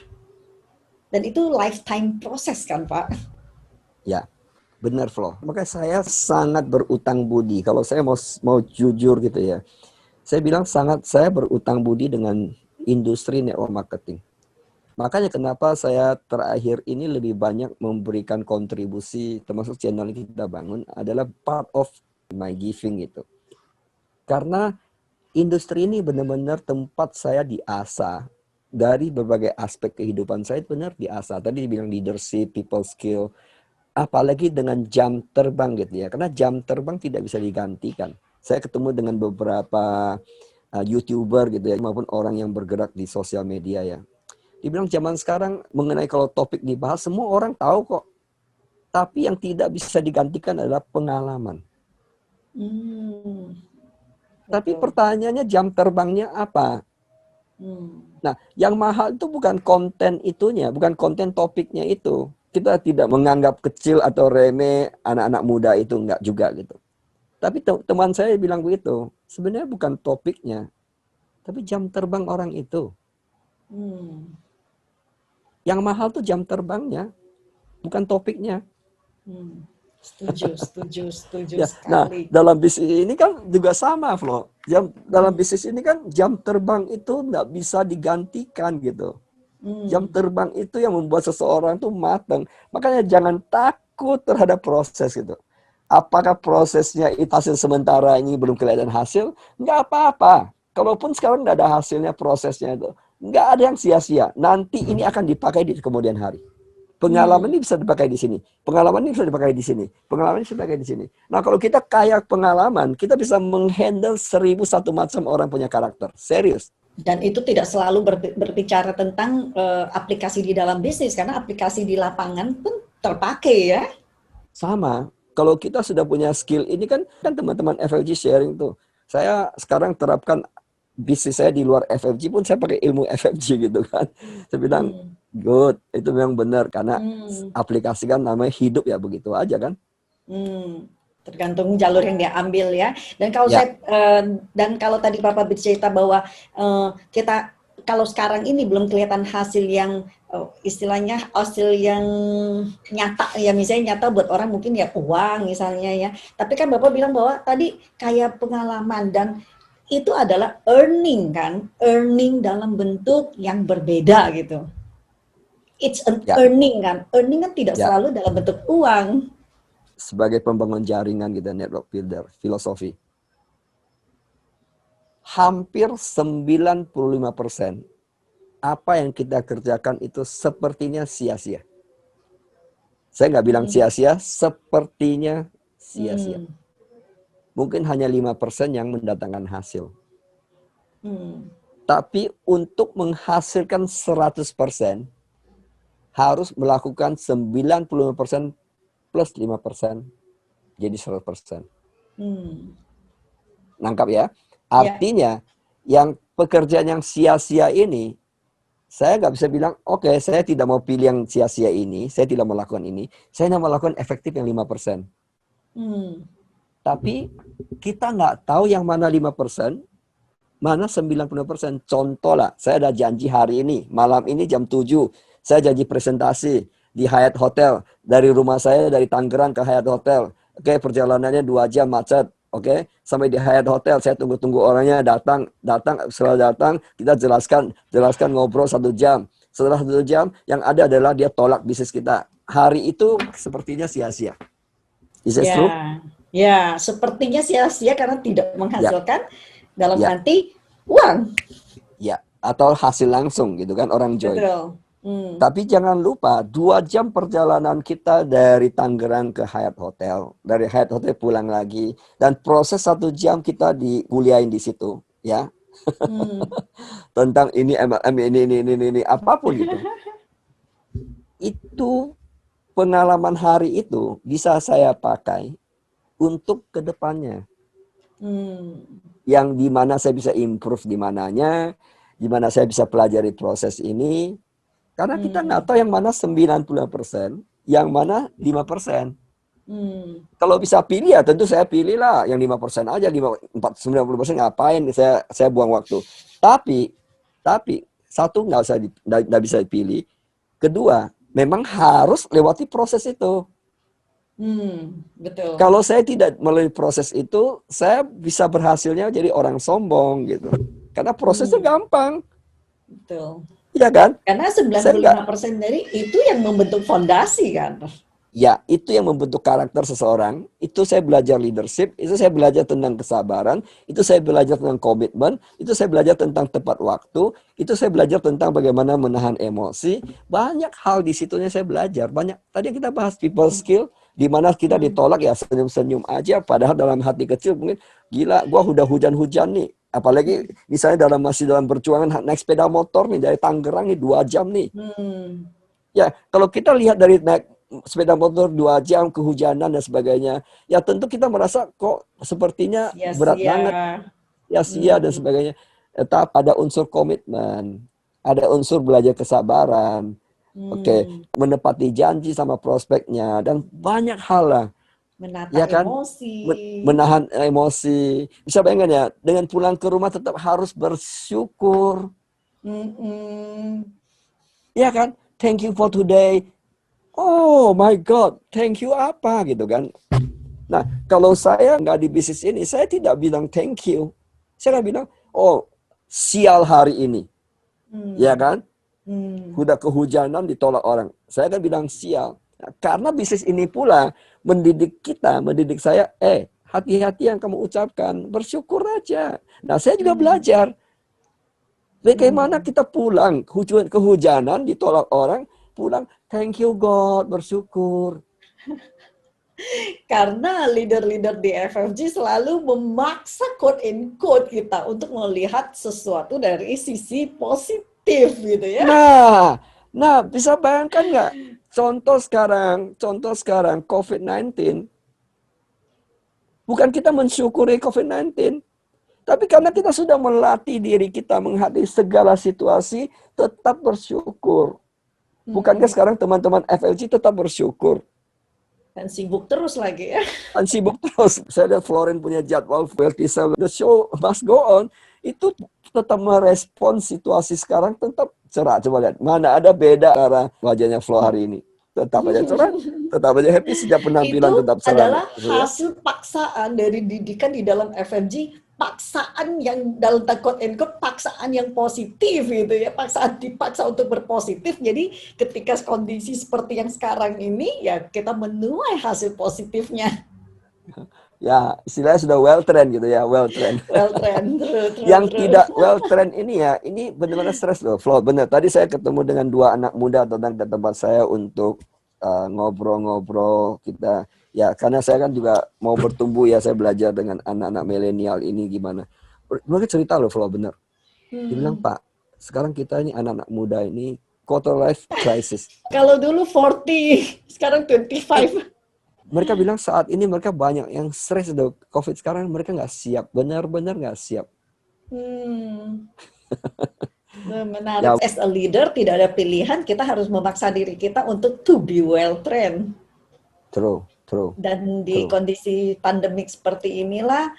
Speaker 1: Dan itu lifetime proses kan, Pak?
Speaker 2: Ya, benar Flo. Makanya saya sangat berutang budi. Kalau saya mau jujur gitu ya, saya bilang saya berutang budi dengan industri network marketing. Makanya kenapa saya terakhir ini lebih banyak memberikan kontribusi, termasuk channel yang kita bangun adalah part of my giving gitu. Karena industri ini benar-benar tempat saya diasah dari berbagai aspek kehidupan saya, benar diasah. Tadi dibilang leadership, people skill, apalagi dengan jam terbang gitu ya. Karena jam terbang tidak bisa digantikan. Saya ketemu dengan beberapa YouTuber gitu ya, maupun orang yang bergerak di sosial media ya. Dibilang zaman sekarang mengenai kalau topik dibahas, semua orang tahu kok. Tapi yang tidak bisa digantikan adalah pengalaman.
Speaker 1: Hmm,
Speaker 2: Tapi
Speaker 1: betul.
Speaker 2: pertanyaannya jam terbangnya apa?
Speaker 1: Hmm.
Speaker 2: Nah, yang mahal itu bukan konten itunya, bukan konten topiknya itu. Kita tidak menganggap kecil atau remeh anak-anak muda itu, enggak juga gitu. Tapi teman saya bilang begitu, sebenarnya bukan topiknya, tapi jam terbang orang itu.
Speaker 1: Hmm.
Speaker 2: Yang mahal tuh jam terbangnya, bukan topiknya.
Speaker 1: Hmm. Setuju, setuju, setuju
Speaker 2: Ya, nah
Speaker 1: sekali.
Speaker 2: dalam bisnis ini kan juga sama, Flo. Dalam
Speaker 1: Hmm.
Speaker 2: bisnis ini kan jam terbang itu nggak bisa digantikan gitu. Jam
Speaker 1: Hmm.
Speaker 2: terbang itu yang membuat seseorang tuh matang. Makanya jangan takut terhadap proses gitu. Apakah prosesnya itu hasil sementara ini belum kelihatan hasil? Nggak apa-apa. Kalaupun sekarang nggak ada hasilnya prosesnya itu. Nggak ada yang sia-sia. Nanti ini akan dipakai di kemudian hari. Pengalaman
Speaker 1: Hmm.
Speaker 2: ini bisa dipakai di sini. Pengalaman ini bisa dipakai di sini. Pengalaman ini bisa dipakai di sini. Nah, kalau kita kaya pengalaman, kita bisa menghandle 1001 macam orang punya karakter. Serius.
Speaker 1: Dan itu tidak selalu berbicara tentang aplikasi di dalam bisnis, karena aplikasi di lapangan pun terpakai ya.
Speaker 2: Sama. Kalau kita sudah punya skill ini kan teman-teman FFG sharing tuh. Saya sekarang terapkan bisnis saya di luar FFG pun saya pakai ilmu FFG gitu kan. Saya bilang
Speaker 1: Hmm.
Speaker 2: good, itu memang benar karena
Speaker 1: Hmm.
Speaker 2: aplikasi kan namanya hidup ya begitu aja kan.
Speaker 1: Hmm. Tergantung jalur yang dia ambil ya. Dan kalau
Speaker 2: Ya,
Speaker 1: saya dan kalau tadi Bapak bercerita bahwa kita kalau sekarang ini belum kelihatan hasil yang istilahnya hasil yang nyata ya, misalnya nyata buat orang mungkin ya uang misalnya ya. Tapi kan Bapak bilang bahwa tadi kayak pengalaman, dan itu adalah earning kan, earning dalam bentuk yang berbeda gitu. It's an
Speaker 2: ya,
Speaker 1: earning kan, earning kan tidak
Speaker 2: ya.
Speaker 1: selalu dalam bentuk uang.
Speaker 2: Sebagai pembangun jaringan gitu, network builder, filosofi. Hampir 95% apa yang kita kerjakan itu sepertinya sia-sia. Saya nggak bilang
Speaker 1: Hmm.
Speaker 2: sia-sia, sepertinya sia-sia.
Speaker 1: Hmm.
Speaker 2: Mungkin hanya 5% yang mendatangkan hasil.
Speaker 1: Hmm.
Speaker 2: Tapi untuk menghasilkan 100% harus melakukan 95% plus 5% jadi 100%.
Speaker 1: Hmm.
Speaker 2: Nangkap ya?
Speaker 1: Ya.
Speaker 2: Artinya yang pekerjaan yang sia-sia ini, saya nggak bisa bilang, oke, saya tidak mau pilih yang sia-sia ini, saya tidak melakukan ini, saya hanya melakukan efektif yang 5%.
Speaker 1: Hmm.
Speaker 2: Tapi kita nggak tahu yang mana 5%, mana 90%. Contoh lah, saya ada janji hari ini, malam ini jam 7, saya janji presentasi di Hyatt Hotel. Dari rumah saya, dari Tangerang ke Hyatt Hotel. Oke, perjalanannya 2 jam macet. Oke, sampai di Hyatt Hotel, saya tunggu-tunggu orangnya datang, setelah datang, kita jelaskan ngobrol 1 jam. Setelah 1 jam, yang ada adalah dia tolak bisnis kita. Hari itu sepertinya sia-sia. Is that true?
Speaker 1: Ya. Ya, sepertinya sia-sia karena tidak
Speaker 2: Ya,
Speaker 1: menghasilkan dalam
Speaker 2: ya,
Speaker 1: arti uang.
Speaker 2: ya. Atau hasil langsung gitu kan orang join.
Speaker 1: Betul. Hmm.
Speaker 2: Tapi jangan lupa 2 jam perjalanan kita dari Tangerang ke Hyatt Hotel, dari Hyatt Hotel pulang lagi, dan proses 1 jam kita dikuliahin di situ, ya,
Speaker 1: Hmm.
Speaker 2: tentang ini MLM ini apapun gitu. Itu pengalaman hari itu bisa saya pakai untuk kedepannya,
Speaker 1: Hmm.
Speaker 2: yang dimana saya bisa improve di mananya, dimana saya bisa pelajari proses ini. Karena kita nggak
Speaker 1: Hmm.
Speaker 2: tahu yang mana 90%, yang mana 5%.
Speaker 1: Hmm.
Speaker 2: Kalau bisa pilih ya tentu saya pilih lah yang 5% aja, 90% ngapain saya buang waktu. Tapi satu nggak bisa dipilih. Kedua, memang harus lewati proses itu.
Speaker 1: Hmm. Betul.
Speaker 2: Kalau saya tidak melalui proses itu, saya bisa berhasilnya jadi orang sombong gitu. Karena prosesnya
Speaker 1: Hmm.
Speaker 2: gampang,
Speaker 1: Betul.
Speaker 2: ya kan?
Speaker 1: Karena sembilan
Speaker 2: Saya
Speaker 1: puluh
Speaker 2: nggak.
Speaker 1: lima persen dari itu yang membentuk fondasi kan.
Speaker 2: Ya, itu yang membentuk karakter seseorang. Itu saya belajar leadership, itu saya belajar tentang kesabaran, itu saya belajar tentang komitmen, itu saya belajar tentang tepat waktu, itu saya belajar tentang bagaimana menahan emosi. Banyak hal di situnya saya belajar. Banyak. Tadi kita bahas people skill, di mana kita
Speaker 1: Hmm.
Speaker 2: ditolak ya senyum-senyum aja, padahal dalam hati kecil mungkin gila, gua udah hujan-hujan nih. Apalagi misalnya masih dalam perjuangan naik sepeda motor nih dari Tangerang nih 2 jam nih.
Speaker 1: Hmm.
Speaker 2: Ya, kalau kita lihat dari naik sepeda motor 2 jam kehujanan dan sebagainya, ya tentu kita merasa kok sepertinya berat
Speaker 1: Sia-sia.
Speaker 2: banget, ya sia dan
Speaker 1: Hmm.
Speaker 2: sebagainya. Tetap ada unsur komitmen. ada unsur belajar kesabaran, oke,
Speaker 1: Hmm,
Speaker 2: menepati janji sama prospeknya dan banyak hal lah,
Speaker 1: menata
Speaker 2: ya kan?
Speaker 1: emosi.
Speaker 2: Menahan emosi. Bisa bayangkan ya, dengan pulang ke rumah tetap harus bersyukur,
Speaker 1: Mm-mm.
Speaker 2: ya kan? Thank you for today. Oh my God, thank you apa gitu kan? Nah, kalau saya nggak di bisnis ini, saya tidak bilang thank you. Saya nggak bilang, oh sial hari ini, ya
Speaker 1: Hmm.
Speaker 2: kan?
Speaker 1: Hmm.
Speaker 2: Udah kehujanan ditolak orang. Saya kan bilang sial. Nah, karena bisnis ini pula mendidik kita, mendidik saya, hati-hati yang kamu ucapkan, bersyukur aja. Nah, saya juga
Speaker 1: Hmm.
Speaker 2: belajar bagaimana
Speaker 1: Hmm.
Speaker 2: kita pulang, kehujanan ditolak orang, pulang, thank you God, bersyukur.
Speaker 1: Karena leader-leader di FFG selalu memaksa quote in quote kita untuk melihat sesuatu dari sisi positif gitu ya.
Speaker 2: Nah, nah bisa bayangkan nggak? Contoh sekarang COVID-19, bukan kita mensyukuri COVID-19, tapi karena kita sudah melatih diri kita menghadapi segala situasi, tetap bersyukur. Bukankah
Speaker 1: Mm-mm.
Speaker 2: sekarang teman-teman FLG tetap bersyukur?
Speaker 1: Dan sibuk terus lagi ya.
Speaker 2: Kan sibuk terus. Saya lihat Florin punya jadwal Vertisel. The show must go on. Itu tetap merespon situasi sekarang tetap cerah. Coba lihat. Mana ada beda cara wajahnya Flo hari ini. Tetap aja cerah. Tetap aja happy. Setiap penampilan
Speaker 1: Itu
Speaker 2: tetap cerah.
Speaker 1: adalah
Speaker 2: Gitu ya.
Speaker 1: hasil paksaan dari didikan di dalam FFG, paksaan yang dalam quote and quote paksaan yang positif gitu ya, paksaan dipaksa untuk berpositif. Jadi ketika kondisi seperti yang sekarang ini ya kita menuai hasil positifnya.
Speaker 2: Ya, istilahnya sudah well trend gitu ya. Well trend.
Speaker 1: Well trend, true, true,
Speaker 2: Yang
Speaker 1: true.
Speaker 2: tidak well trend ini ya, ini benar-benar stres loh, Flo. Bener. Tadi saya ketemu dengan dua anak muda datang ke tempat saya untuk ngobrol-ngobrol kita. Ya, karena saya kan juga mau bertumbuh ya, saya belajar dengan anak-anak milenial ini gimana. Mereka cerita loh, Flo, bener. Dia bilang,
Speaker 1: Hmm.
Speaker 2: Pak, sekarang kita ini anak-anak muda ini quarter life crisis.
Speaker 1: Kalau dulu 40, sekarang
Speaker 2: Eh,
Speaker 1: 25.
Speaker 2: mereka bilang saat ini mereka banyak yang stres dong. COVID sekarang mereka nggak siap, benar-benar nggak siap.
Speaker 1: Hmm.
Speaker 2: Ya,
Speaker 1: Menarik. As a leader, tidak ada pilihan, kita harus memaksa diri kita untuk to be well trained.
Speaker 2: true, true,
Speaker 1: Dan di
Speaker 2: true.
Speaker 1: kondisi pandemik seperti inilah,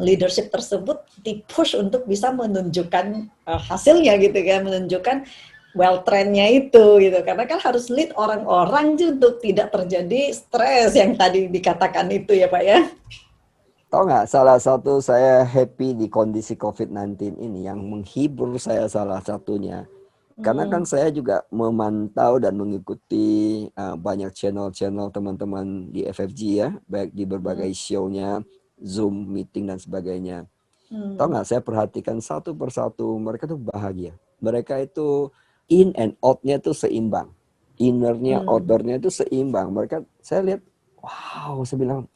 Speaker 1: leadership tersebut di-push untuk bisa menunjukkan hasilnya gitu kan, menunjukkan well trained-nya itu gitu. Karena kan harus lead orang-orang untuk tidak terjadi stres yang tadi dikatakan itu ya Pak ya.
Speaker 2: Tahu nggak, salah satu saya happy di kondisi COVID-19 ini, yang menghibur saya salah satunya. Karena kan
Speaker 1: Hmm.
Speaker 2: saya juga memantau dan mengikuti banyak channel-channel teman-teman di FFG ya, baik di berbagai
Speaker 1: Hmm.
Speaker 2: show-nya, Zoom, meeting, dan sebagainya. Tahu
Speaker 1: Hmm.
Speaker 2: nggak, saya perhatikan satu persatu, mereka tuh bahagia. Mereka itu in and out-nya tuh seimbang. Inner-nya,
Speaker 1: Hmm.
Speaker 2: outer-nya itu seimbang. Mereka, saya lihat, wow, saya bilang,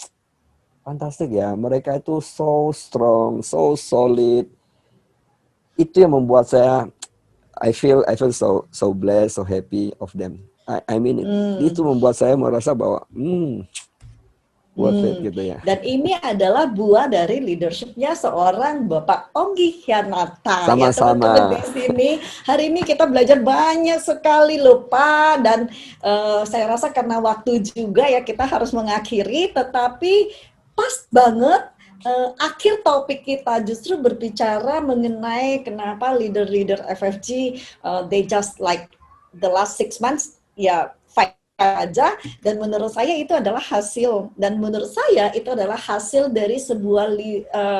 Speaker 2: fantastik ya, mereka itu so strong, so solid. Itu yang membuat saya, I feel so blessed, so happy of them. I mean it.
Speaker 1: Hmm.
Speaker 2: Itu membuat saya merasa bahwa worth it
Speaker 1: Hmm.
Speaker 2: gitu ya.
Speaker 1: Dan ini adalah buah dari leadershipnya seorang Bapak Onggi Hianata. Ya teman-teman di
Speaker 2: Sama-sama.
Speaker 1: sini, hari ini kita belajar banyak sekali loh Pak. Dan saya rasa karena waktu juga ya kita harus mengakhiri, tetapi pas banget akhir topik kita justru berbicara mengenai kenapa leader-leader FFG they just like the last 6 months ya fight aja, dan menurut saya itu adalah hasil dari sebuah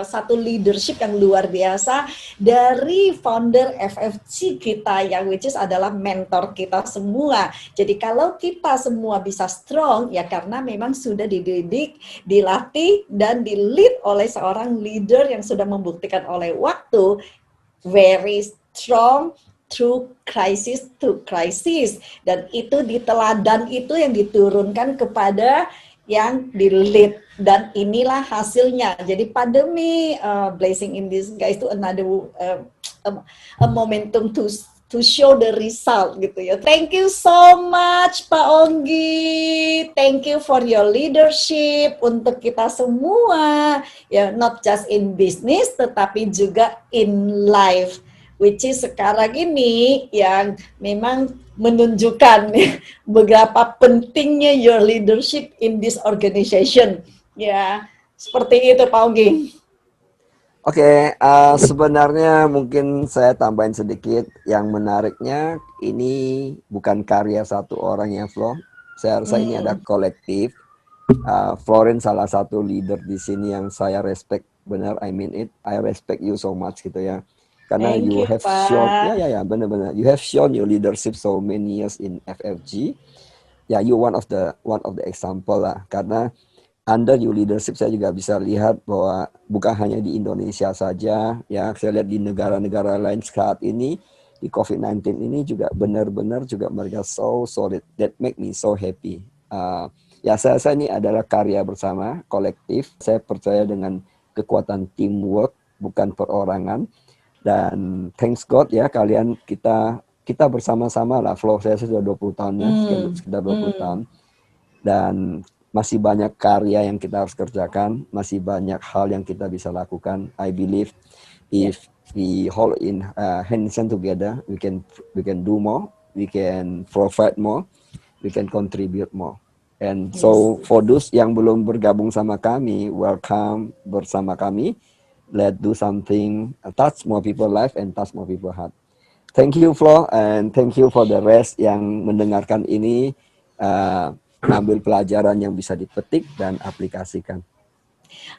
Speaker 1: satu leadership yang luar biasa dari founder FFG kita yang which is adalah mentor kita semua. Jadi kalau kita semua bisa strong ya karena memang sudah dididik, dilatih dan di-lead oleh seorang leader yang sudah membuktikan oleh waktu very strong through crisis to crisis, dan itu diteladan itu yang diturunkan kepada yang di lead, dan inilah hasilnya. Jadi pandemi blessing in disguise itu another a momentum to show the result gitu ya. Thank you so much Pak Onggi. Thank you for your leadership untuk kita semua ya, not just in business tetapi juga in life. which is sekarang ini yang memang menunjukkan beberapa pentingnya your leadership in this organization. Ya, seperti itu Pak Onggi.
Speaker 2: Oke, sebenarnya mungkin saya tambahin sedikit. Yang menariknya ini bukan karya satu orang ya, Flo. Saya rasa ini ada kolektif. Florin salah satu leader di sini yang saya respect, benar, I mean it. I respect you so much gitu ya. Karena
Speaker 1: Thank
Speaker 2: you
Speaker 1: you,
Speaker 2: have
Speaker 1: Pak.
Speaker 2: shown, ya benar-benar. You have shown your leadership so many years in FFG. Ya, you one of the example lah. Karena under your leadership saya juga bisa lihat bahwa bukan hanya di Indonesia saja, ya saya lihat di negara-negara lain saat ini di COVID-19 ini juga benar-benar juga mereka so solid, that make me so happy. Ya saya rasa ini adalah karya bersama, kolektif. Saya percaya dengan kekuatan teamwork, bukan perorangan. Dan thanks God ya kalian, kita bersama-sama lah, Flo, saya sudah 20 tahun ya, sekitar 20 tahun. Dan masih banyak karya yang kita harus kerjakan, masih banyak hal yang kita bisa lakukan. I believe if we hold in hands together, we can do more, we can provide more, we can contribute more. And so for those yang belum bergabung sama kami, welcome bersama kami. Let's do something, touch more people life and touch more people heart. Thank you Flo, and thank you for the rest yang mendengarkan ini. Ambil pelajaran yang bisa dipetik dan aplikasikan.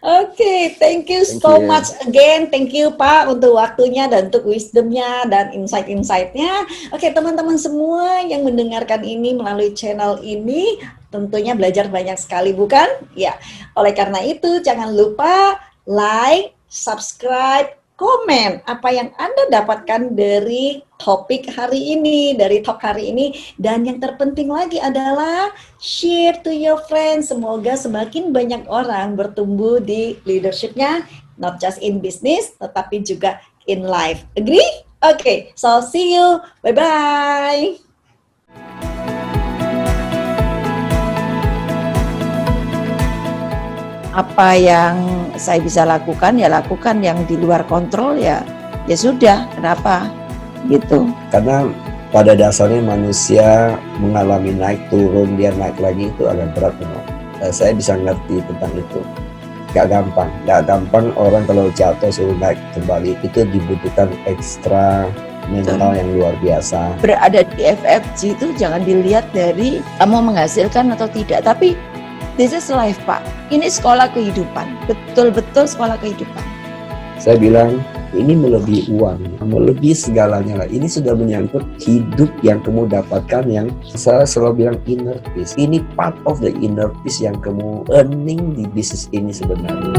Speaker 1: Oke, thank you so much again. Thank you Pak untuk waktunya dan untuk wisdomnya dan insight-insightnya. Oke, teman-teman semua yang mendengarkan ini melalui channel ini tentunya belajar banyak sekali, bukan? Ya, oleh karena itu jangan lupa like, subscribe, komen apa yang Anda dapatkan dari topik hari ini, dari talk hari ini. Dan yang terpenting lagi adalah share to your friends. Semoga semakin banyak orang bertumbuh di leadership-nya, not just in business, tetapi juga in life. Agree? Okay, so see you. Bye-bye.
Speaker 3: Apa yang saya bisa lakukan ya lakukan, yang di luar kontrol ya sudah, kenapa gitu.
Speaker 2: Karena pada dasarnya manusia mengalami naik turun, dia naik lagi, itu agak berat memang. Saya bisa ngerti tentang itu. Gak gampang orang kalau jatuh suruh naik kembali, itu dibutuhkan ekstra mental yang luar biasa.
Speaker 3: Berada di FFG itu jangan dilihat dari kamu menghasilkan atau tidak, tapi this is life Pak, ini sekolah kehidupan, betul-betul sekolah kehidupan.
Speaker 2: Saya bilang, ini melebihi uang, melebihi segalanya lah. Ini sudah menyangkut hidup yang kamu dapatkan, yang saya selalu bilang inner peace. Ini part of the inner peace yang kamu earning di bisnis ini sebenarnya.